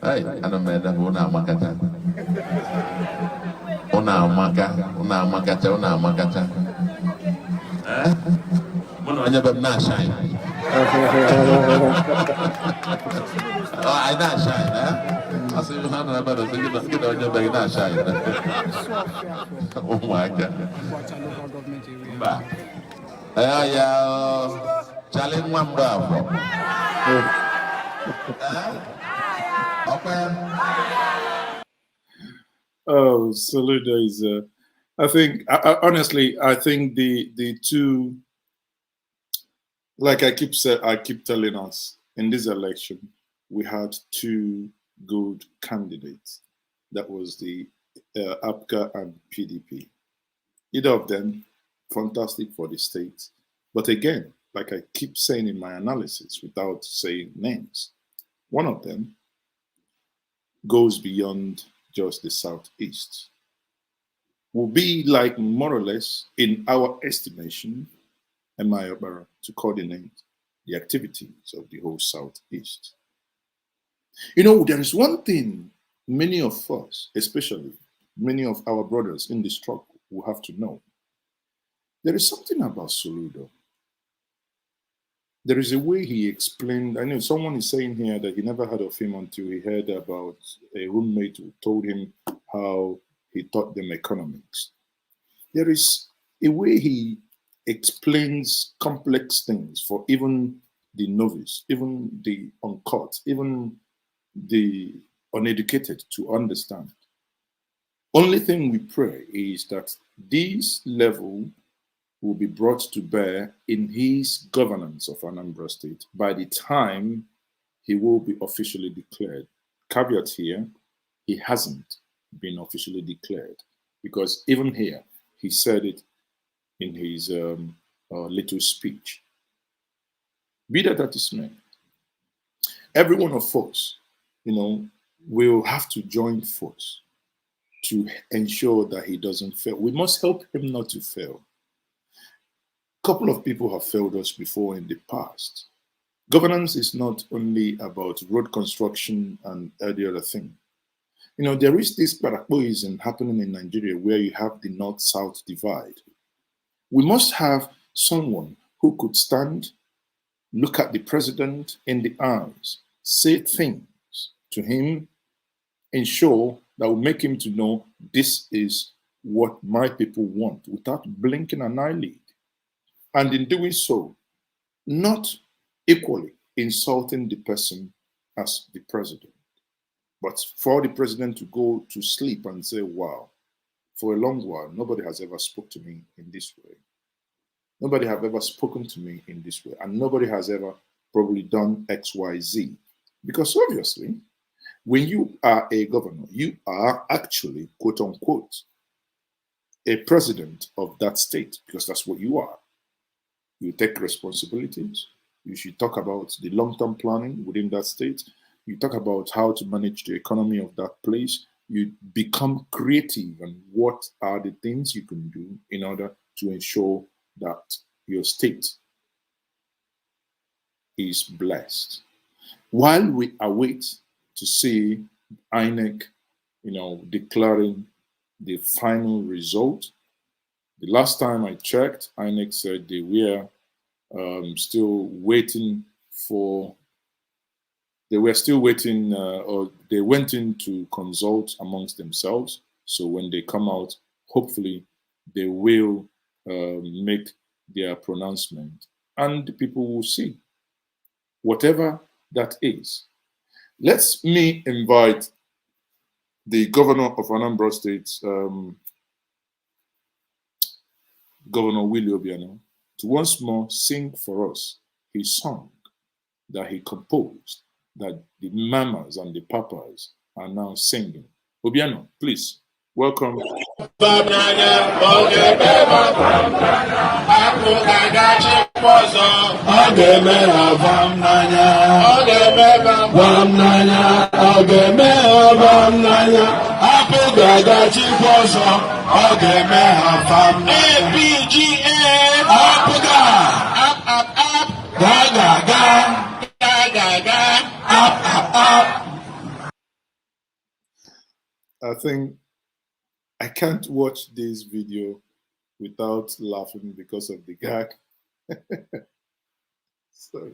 Hey, ana m ede unu amakata. Unu amakata. Mụ na onye be m na-ashine. Anyị na-ashine, asị ha na ebe na gị na onye be gị na-ashine. Ụmụaka. Mba. Ya chali nwa m afọ. Oh, Soludo is I think honestly, I think the two, like I keep telling us, in this election we had two good candidates. That was the APGA and PDP. Either of them fantastic for the state, but again, like I keep saying in my analysis without saying names, one of them goes beyond just the Southeast. Will be like more or less, in our estimation, Emayobara, to coordinate the activities of the whole Southeast. You know, there is one thing many of us, especially many of our brothers in the struggle, will have to know. There is something about Soludo. There is a way he explained. I know someone is saying here that he never heard of him until he heard about a roommate who told him how he taught them economics. There is a way he explains complex things for even the novice, even the uncaught, even the uneducated to understand. Only thing we pray is that this level will be brought to bear in his governance of Anambra State by the time he will be officially declared. Caveat here, he hasn't been officially declared, because even here, he said it in his little speech. Be that as it may, every one of us, will have to join force to ensure that he doesn't fail. We must help him not to fail. A couple of people have failed us before in the past. Governance is not only about road construction and every other thing. There is this Parapoism happening in Nigeria where you have the North-South divide. We must have someone who could stand, look at the president in the eyes, say things to him, ensure that will make him to know this is what my people want without blinking an eyelid. And in doing so, not equally insulting the person as the president, but for the president to go to sleep and say, wow, for a long while, nobody has ever spoken to me in this way. Nobody has ever spoken to me in this way. And nobody has ever probably done X, Y, Z. Because obviously, when you are a governor, you are actually, quote unquote, a president of that state, because that's what you are. You take responsibilities. You should talk about the long-term planning within that state. You talk about how to manage the economy of that place. You become creative and what are the things you can do in order to ensure that your state is blessed. While we await to see INEC, declaring the final result, the last time I checked, INEC said they were still waiting for. They were still waiting, or they went in to consult amongst themselves. So when they come out, hopefully they will make their pronouncement, and the people will see whatever that is. Let me invite the governor of Anambra State, Governor Willie Obiano, to once more sing for us his song that he composed, that the mamas and the papas are now singing. Obiano, please, welcome. I think I can't watch this video without laughing because of the gag. Sorry.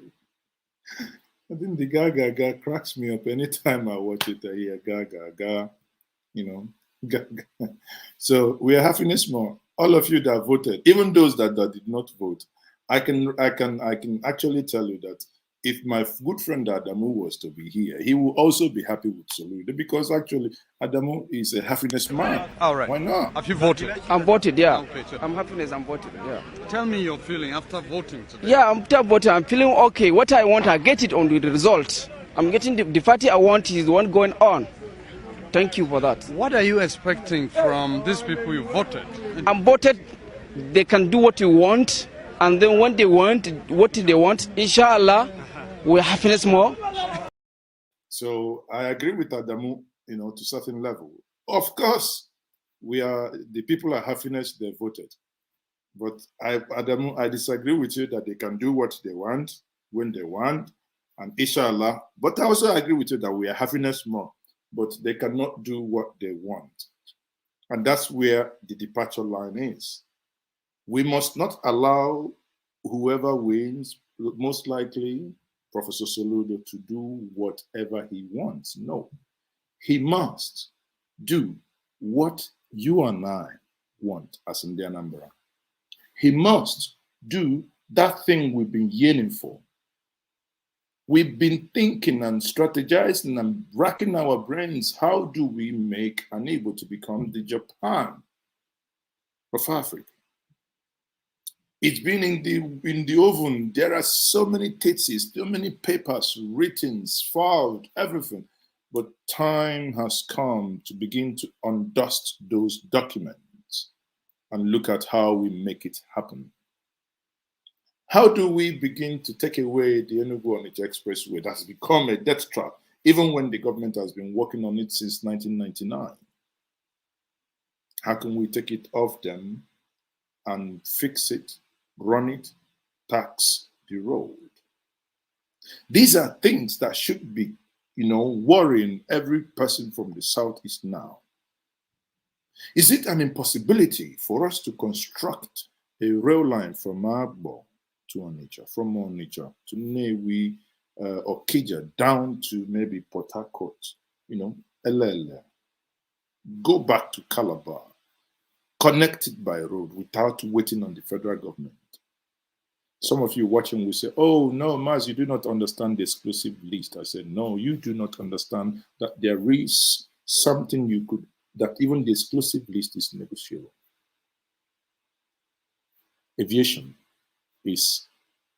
I think the ga cracks me up anytime I watch it. I hear ga, you know, ga. So we are having a small. All of you that voted, even those that did not vote, I can actually tell you that if my good friend Adamu was to be here, he will also be happy with Soludo, because actually Adamu is a happiness man. All right. Why not? Have you voted? I'm voted, yeah. Okay, so I'm happiness, I'm voted, yeah. tell me your feeling after voting today. Yeah, after voting, I'm feeling okay. What I want, I get it on the result. I'm getting the party I want is the one going on. Thank you for that. What are you expecting from these people you voted? I'm voted, they can do what you want, and then when they want, what they want, inshallah, we're happiness more. So I agree with Adamu, to certain level. Of course, the people are happiness, they voted. But Adamu, I disagree with you that they can do what they want, when they want, and inshallah. But I also agree with you that we are happiness more, but they cannot do what they want. And that's where the departure line is. We must not allow whoever wins, most likely Professor Soludo, to do whatever he wants. No, he must do what you and I want as in the Anambra. He must do that thing we've been yearning for. We've been thinking and strategizing and racking our brains. How do we make an Igbo to become the Japan of Africa? It's been in the oven. There are so many theses, so many papers written, filed, everything. But time has come to begin to undust those documents and look at how we make it happen. How do we begin to take away the Enugu-Onitsha Expressway that has become a death trap, even when the government has been working on it since 1999? How can we take it off them and fix it, run it, tax the road? These are things that should be, worrying every person from the Southeast now. Is it an impossibility for us to construct a rail line from Agbo to Onitsha, from Onitsha to Newi, Okija, down to maybe Port Harcourt, Elele, go back to Calabar, connected by road without waiting on the federal government? Some of you watching will say, oh, no, Maz, you do not understand the exclusive list. I said, no, you do not understand that there is something that even the exclusive list is negotiable. Aviation is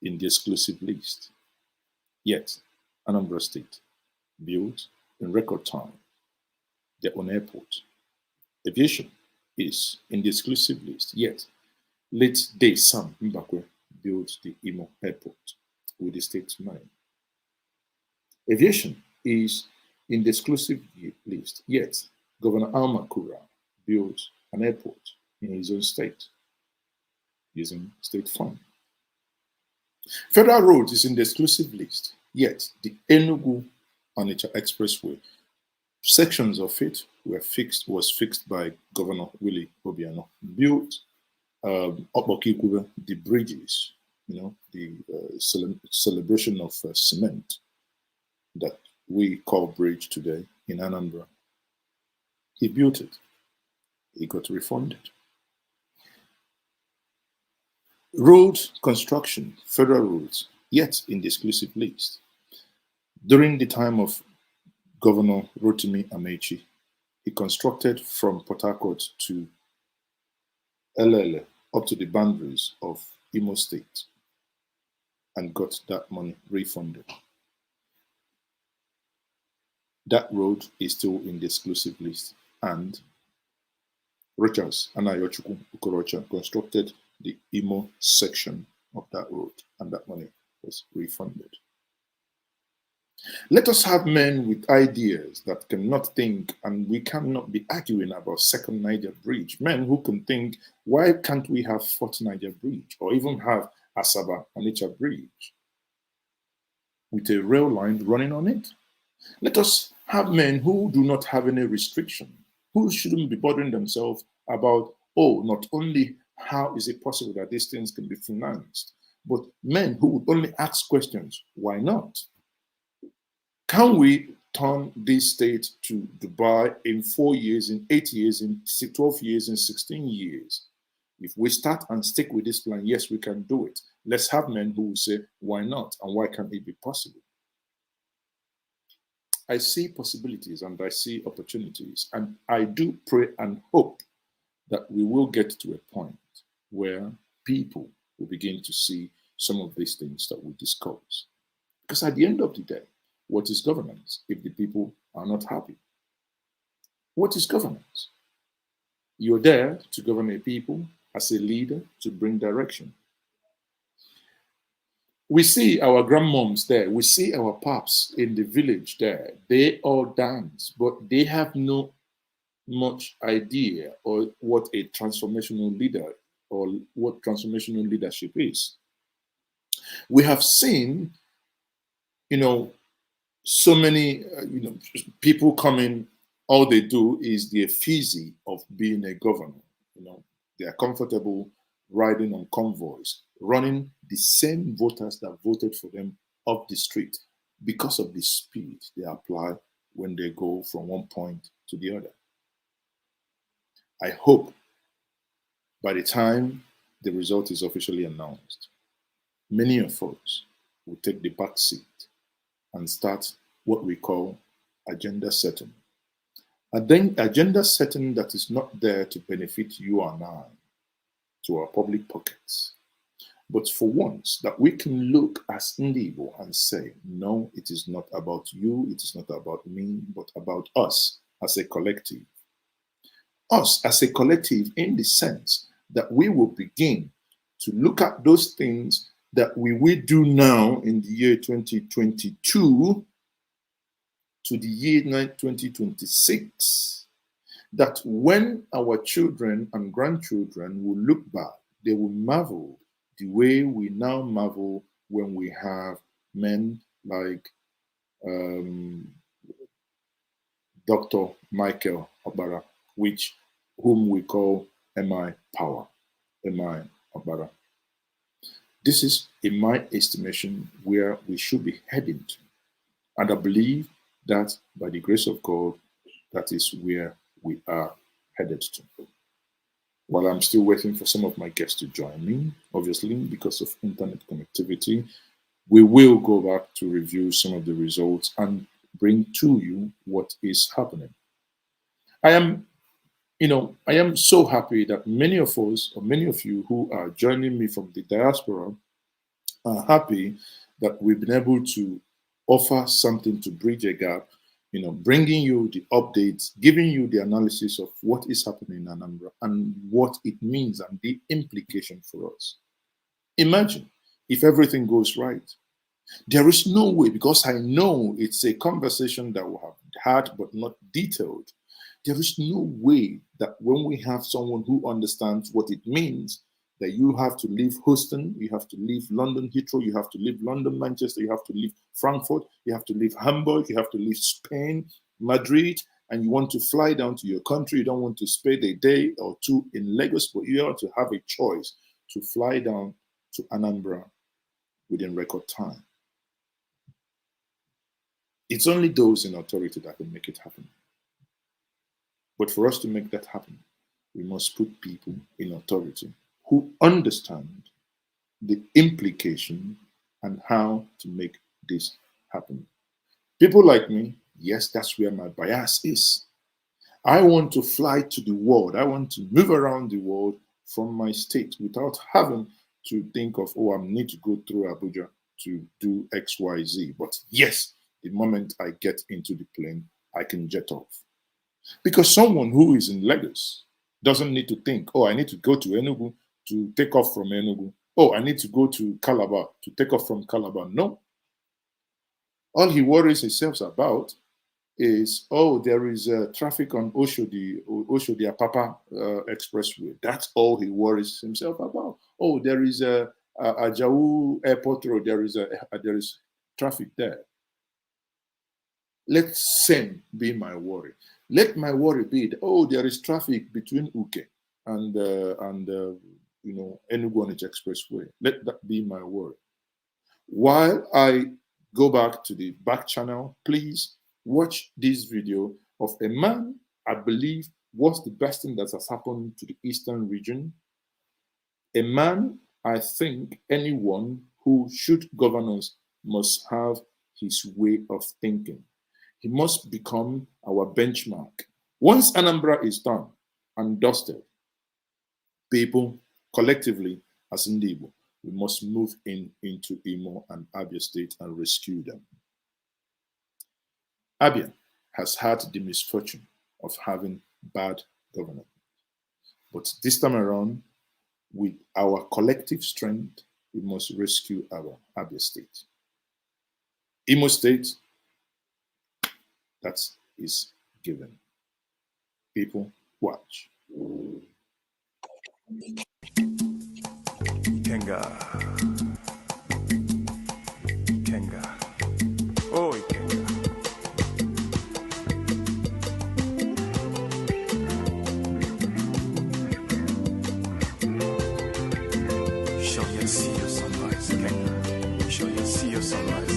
in the exclusive list. Yet, Anambra State built in record time their own airport. Aviation is in the exclusive list. Yet, late day Sam Mbakwe built the Imo airport with the state's money. Aviation is in the exclusive list. Yet, Governor Alma Kura built an airport in his own state using state fund. Federal roads is in the exclusive list. Yet, the Enugu-Onitsha Expressway, sections of it was fixed by Governor Willie Obiano, built Okpokikube, the bridges, the celebration of cement that we call bridge today in Anambra. He built it. He got refunded. Road construction, federal roads, yet in the exclusive list. During the time of Governor Rotimi Amechi, he constructed from Port Harcourt to Elele up to the boundaries of Imo State and got that money refunded. That road is still in the exclusive list. And Rochas Anayochukwu Okorocha constructed the Imo section of that road, and that money was refunded. Let us have men with ideas that cannot think, and we cannot be arguing about second Niger Bridge. Men who can think, why can't we have fourth Niger Bridge, or even have Asaba Onitsha Bridge with a rail line running on it? Let us have men who do not have any restriction, who shouldn't be bothering themselves about, not only how is it possible that these things can be financed, but men who would only ask questions, why not? Can we turn this state to Dubai in 4 years, in 8 years, in 12 years, in 16 years? If we start and stick with this plan, yes, we can do it. Let's have men who will say, why not? And why can't it be possible? I see possibilities and I see opportunities. And I do pray and hope that we will get to a point where people will begin to see some of these things that we discuss. Because at the end of the day, what is governance if the people are not happy? What is governance? You're there to govern a people as a leader to bring direction. We see our grandmoms there. We see our paps in the village there. They all dance, but they have no much idea or what a transformational leader or what transformational leadership is. We have seen, so many, people coming, all they do is the effigy of being a governor. They are comfortable riding on convoys, running the same voters that voted for them up the street because of the speed they apply when they go from one point to the other. I hope by the time the result is officially announced, many of us will take the back seat and start what we call agenda setting. And then agenda setting that is not there to benefit you and I, to our public pockets, but for once that we can look as Ndibo and say, no, it is not about you, it is not about me, but about us as a collective. Us as a collective in the sense that we will begin to look at those things that we will do now in the year 2022 to the year 2026, that when our children and grandchildren will look back, they will marvel the way we now marvel when we have men like Dr. Michael Obara, whom we call MI Power, MI Obara. This is, in my estimation, where we should be heading to. And I believe that by the grace of God, that is where we are headed to. While I'm still waiting for some of my guests to join me, obviously, because of internet connectivity, we will go back to review some of the results and bring to you what is happening. I am so happy that many of us, or many of you who are joining me from the diaspora, are happy that we've been able to offer something to bridge a gap, bringing you the updates, giving you the analysis of what is happening in Anambra and what it means and the implication for us. Imagine if everything goes right. There is no way, because I know it's a conversation that we have had but not detailed. There is no way that when we have someone who understands what it means, that you have to leave Houston, you have to leave London Heathrow, you have to leave London Manchester, you have to leave Frankfurt, you have to leave Hamburg, you have to leave Spain, Madrid, and you want to fly down to your country. You don't want to spend a day or two in Lagos, but you have to have a choice to fly down to Anambra within record time. It's only those in authority that can make it happen. But for us to make that happen, we must put people in authority who understand the implication and how to make this happen. People like me, yes, that's where my bias is. I want to fly to the world. I want to move around the world from my state without having to think of, oh, I need to go through Abuja to do X, Y, Z. But yes, the moment I get into the plane, I can jet off. Because someone who is in Lagos doesn't need to think, oh, I need to go to Enugu to take off from Enugu. Oh, I need to go to Calabar to take off from Calabar. No. All he worries himself about is, oh, there is traffic on Oshodi Apapa Expressway. That's all he worries himself about. Oh, there is a Ajau Airport Road. There is traffic there. Let same be my worry. Let my worry be that, oh, there is traffic between Uke and Enugu Onitsha Expressway. Let that be my worry. While I go back to the back channel, please watch this video of a man I believe was the best thing that has happened to the Eastern region. A man I think anyone who should govern us must have his way of thinking. He must become our benchmark. Once Anambra is done and dusted, people collectively as Ndibo, we must move into Imo and Abia State and rescue them. Abia has had the misfortune of having bad governance. But this time around, with our collective strength, we must rescue our Abia State. Imo State, that is given. People, watch. Kenga. Oh, Kenga. Shall yet see your sunrise, Kenga. Shall yet see your sunrise.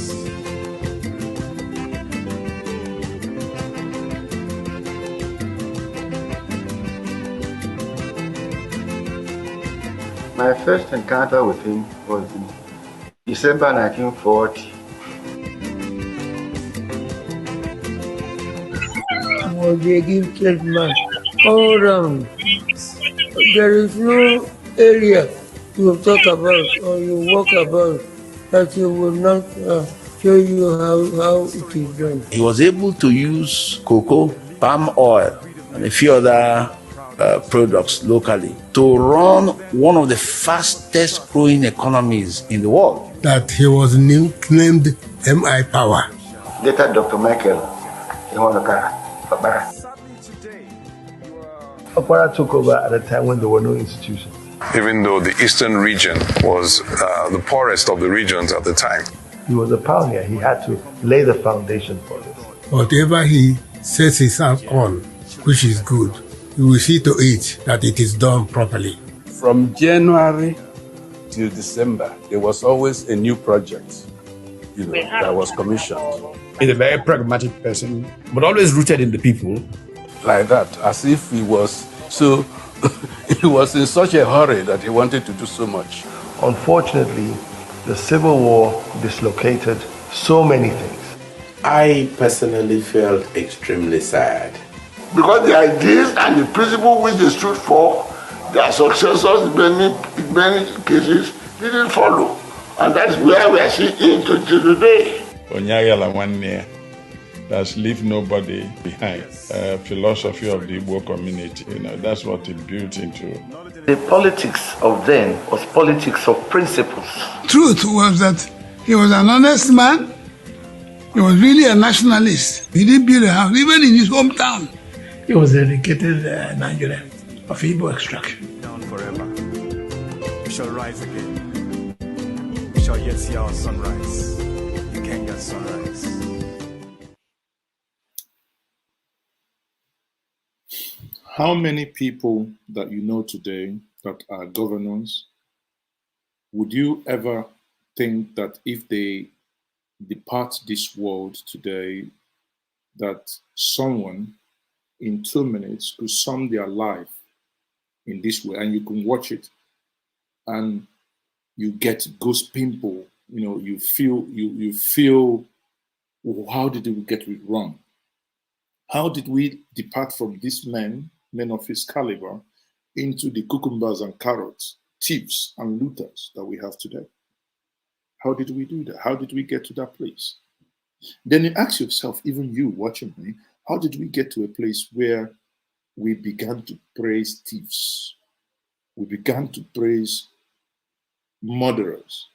My first encounter with him was in December 1940. He was a gifted man all around. There is no area you talk about or you walk about that he will not show you how it is done. He was able to use cocoa, palm oil, and a few other products locally to run one of the fastest growing economies in the world. That he was nicknamed MI Power. Later, Dr. Michael Babara. Papara took over at a time when there were no institutions. Even though the eastern region was the poorest of the regions at the time. He was a pioneer. He had to lay the foundation for this. Whatever he sets his hands on, which is good, he will see to it that it is done properly. From January till December, there was always a new project, that was commissioned. He's a very pragmatic person, but always rooted in the people. Like that, as if he was so, he was in such a hurry that he wanted to do so much. Unfortunately, the Civil War dislocated so many things. I personally felt extremely sad. Because the ideas and the principles which they stood for, their successors in many cases didn't follow. And that's where we are seeing to today. Onyagala 1 year, that's leave nobody behind. Philosophy of the Igbo community, that's what it built into. The politics of then was politics of principles. Truth was that he was an honest man. He was really a nationalist. He didn't build a house, even in his hometown. He was a dedicated Nigerian of Igbo extraction. Down forever. We shall rise again. We shall yet see our sunrise. You can get sunrise. How many people that you know today that are governors would you ever think that if they depart this world today, that someone in 2 minutes could sum their life in this way, and you can watch it and you get ghost pimple, you feel, how did we get it wrong? How did we depart from these men of his caliber, into the cucumbers and carrots, thieves and looters that we have today? How did we do that? How did we get to that place? Then you ask yourself, even you watching me, how did we get to a place where we began to praise thieves? We began to praise murderers.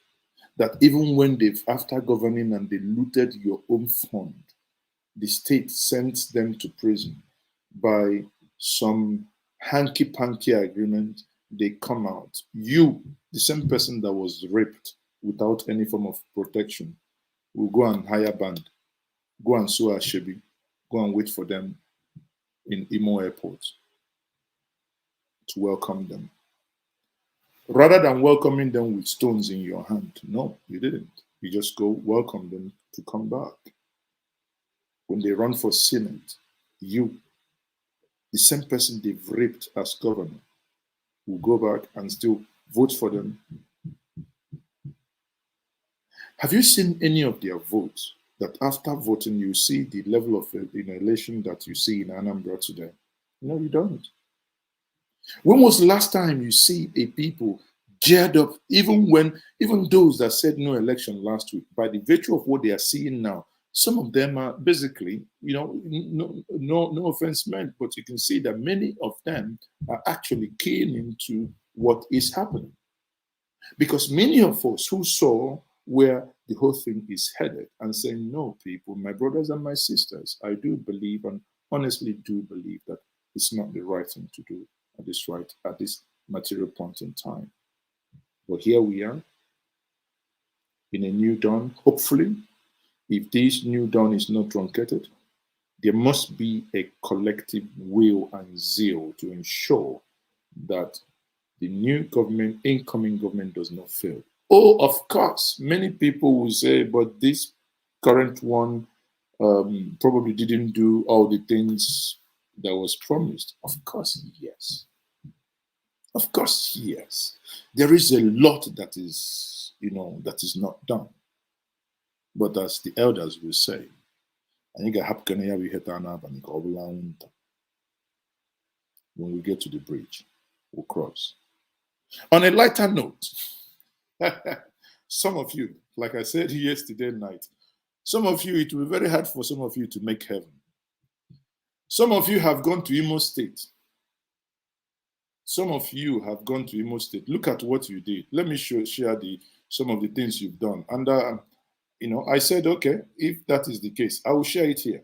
That even when they've, after governing and they looted your own fund, the state sent them to prison by some hanky-panky agreement, they come out. You, the same person that was raped without any form of protection, will go and hire band, go and sue Ashebi, go and wait for them in Imo Airport to welcome them. Rather than welcoming them with stones in your hand, no, you didn't. You just go welcome them to come back. When they run for Senate, you, the same person they've raped as governor, will go back and still vote for them. Have you seen any of their votes that after voting you see the level of elation that you see in Anambra today? No, you don't. When was the last time you see a people geared up, even those that said no election last week, by the virtue of what they are seeing now? Some of them are basically, no offense meant, but you can see that many of them are actually keen into what is happening. Because many of us who saw where the whole thing is headed and saying, no, people, my brothers and my sisters, I do believe and honestly do believe that it's not the right thing to do at this material point in time. But here we are in a new dawn, hopefully. If this new dawn is not truncated, there must be a collective will and zeal to ensure that the new government, incoming government, does not fail. Oh, of course, many people will say, but this current one probably didn't do all the things that was promised. Of course, yes. Of course, yes. There is a lot that is, that is not done. But as the elders will say, when we get to the bridge, we'll cross. On a lighter note, some of you, like I said yesterday night, some of you, it will be very hard for some of you to make heaven. Some of you have gone to Imo State. Some of you have gone to Imo State. Look at what you did. Let me share some of the things you've done. And I said, okay, if that is the case, I will share it here.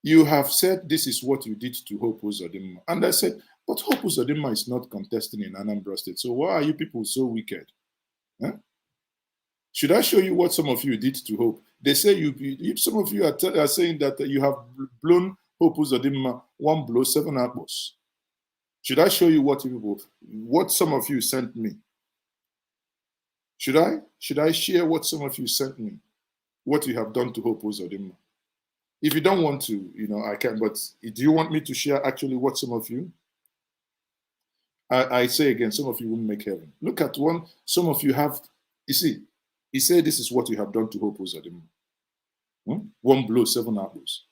You have said this is what you did to Hope Uzodimma. And I said, but Hope Uzodimma is not contesting in Anambra State. So why are you people so wicked? Huh? Should I show you what some of you did to Hope? They say some of you are saying that you have blown Hope Uzodimma 1 blow, 7 apples. Should I show you what some of you sent me? Should I share what some of you sent me? What you have done to Hope Uzodimma? If you don't want to, I can, but do you want me to share actually what some of you? I say again, some of you wouldn't make heaven. Look at one, some of you have, you see, he said this is what you have done to Hope Uzodimma. 1 blow, 7 apples.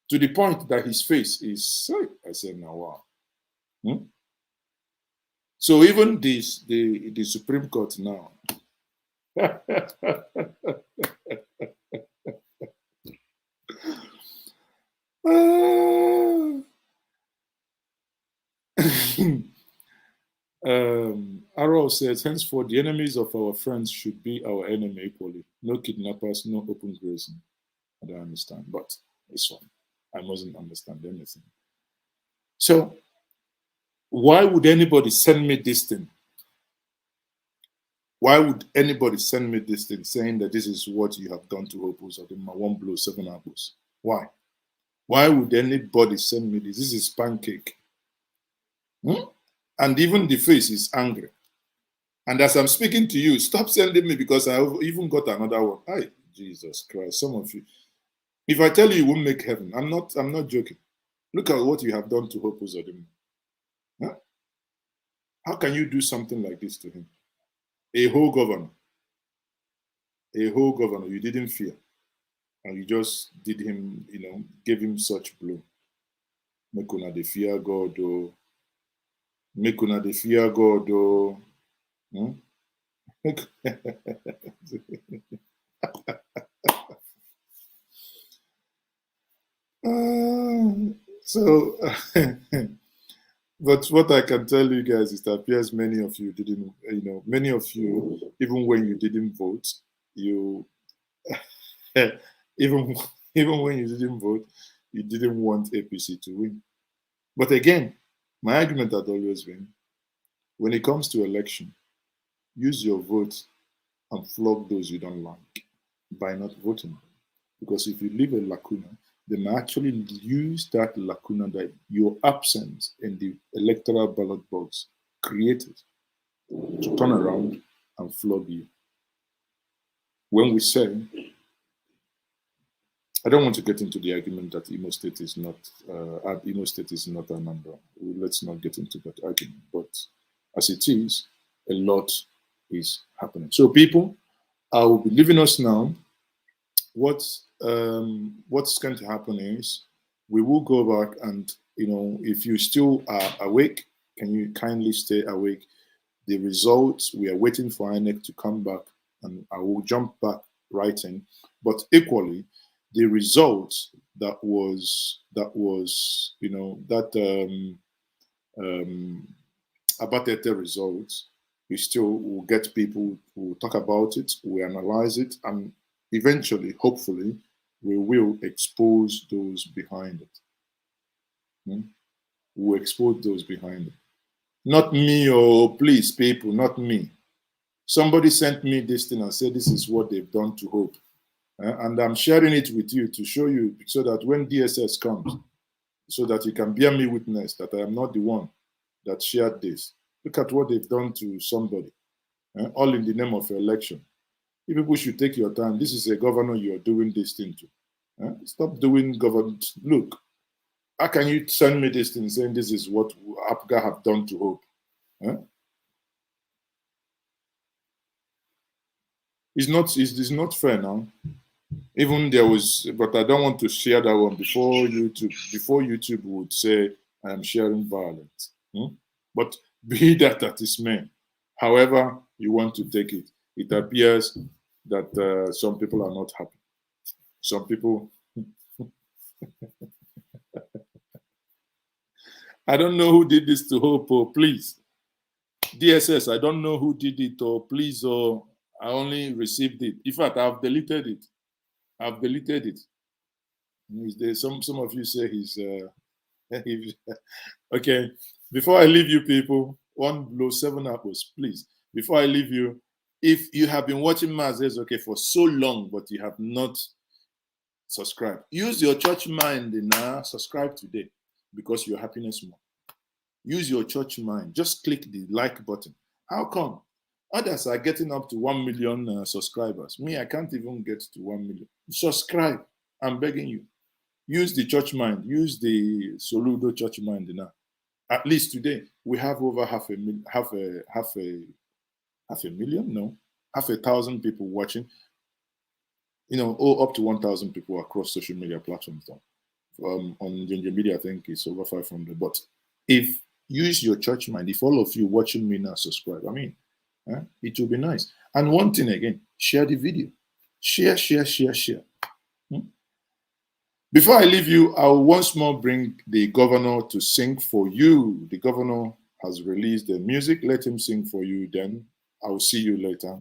To the point that his face is, I said, now wow. So even the Supreme Court now, Arrow says, henceforth, the enemies of our friends should be our enemy equally. No kidnappers, no open grazing. I don't understand, but this one, I mustn't understand anything. So, why would anybody send me this thing? Why would anybody send me this thing saying that this is what you have done to Hope Uzodimma, 1 blow, 7 apples? Why? Why would anybody send me this? This is pancake. And even the face is angry. And as I'm speaking to you, stop sending me because I have even got another one. Hi, Jesus Christ, some of you. If I tell you you won't make heaven, I'm not joking. Look at what you have done to Hope Uzodimma. Huh? How can you do something like this to him? A whole governor, you didn't fear. And you just did him, gave him such blow. Make una dey fear God, oh. Make una dey fear God, oh. But what I can tell you guys is that appears many of you didn't, many of you, even when you didn't vote, you, even when you didn't vote, you didn't want APC to win. But again, my argument had always been, when it comes to election, use your vote and flog those you don't like by not voting. Because if you leave a lacuna, they may actually use that lacuna that your absence in the electoral ballot box created to turn around and flog you. When we say, I don't want to get into the argument that Imo State is not Anambra. Let's not get into that argument. But as it is, a lot is happening. So people, I will be leaving us now. What's going to happen is we will go back and, if you still are awake, can you kindly stay awake? The results, we are waiting for INEC to come back, and I will jump back right in. But equally, the results that Abatete results, we still will get people who talk about it, we analyze it, and eventually, hopefully, we will expose those behind it. We'll expose those behind it. Not me, please, people, not me. Somebody sent me this thing and said this is what they've done to Hope. And I'm sharing it with you to show you so that when DSS comes, so that you can bear me witness that I am not the one that shared this. Look at what they've done to somebody, all in the name of election. You people should take your time. This is a governor you are doing this thing to. Stop doing government. Look, how can you send me this thing saying this is what APGA have done to Hope? It's not fair now. Even there was, but I don't want to share that one before YouTube would say I am sharing violence. But be that is meant. However you want to take it, it appears that some people are not happy. Some people, I don't know who did this to Hope, or please. DSS, I don't know who did it, or please, or I only received it. In fact, I've deleted it. Some of you say he's okay. Before I leave you people, 1 blow 7 apples, please. Before I leave you, if you have been watching Mazes okay for so long, but you have not subscribed, use your church mind and subscribe today, because your happiness more. Use your church mind. Just click the like button. How come? Others are getting up to 1 million subscribers. Me, I can't even get to 1 million. Subscribe. I'm begging you. Use the church mind. Use the Soludo church mind now. At least today, we have over half a million, no, 500,000 people watching. Up to 1,000 people across social media platforms. On Njenje Media, I think it's over 500. But if use your church mind, if all of you watching me now subscribe, it will be nice. And one thing again, share the video. Share. Before I leave you, I will once more bring the governor to sing for you. The governor has released the music. Let him sing for you, then I will see you later.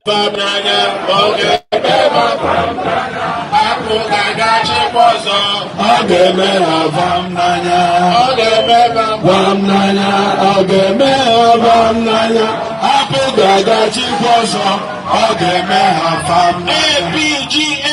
APG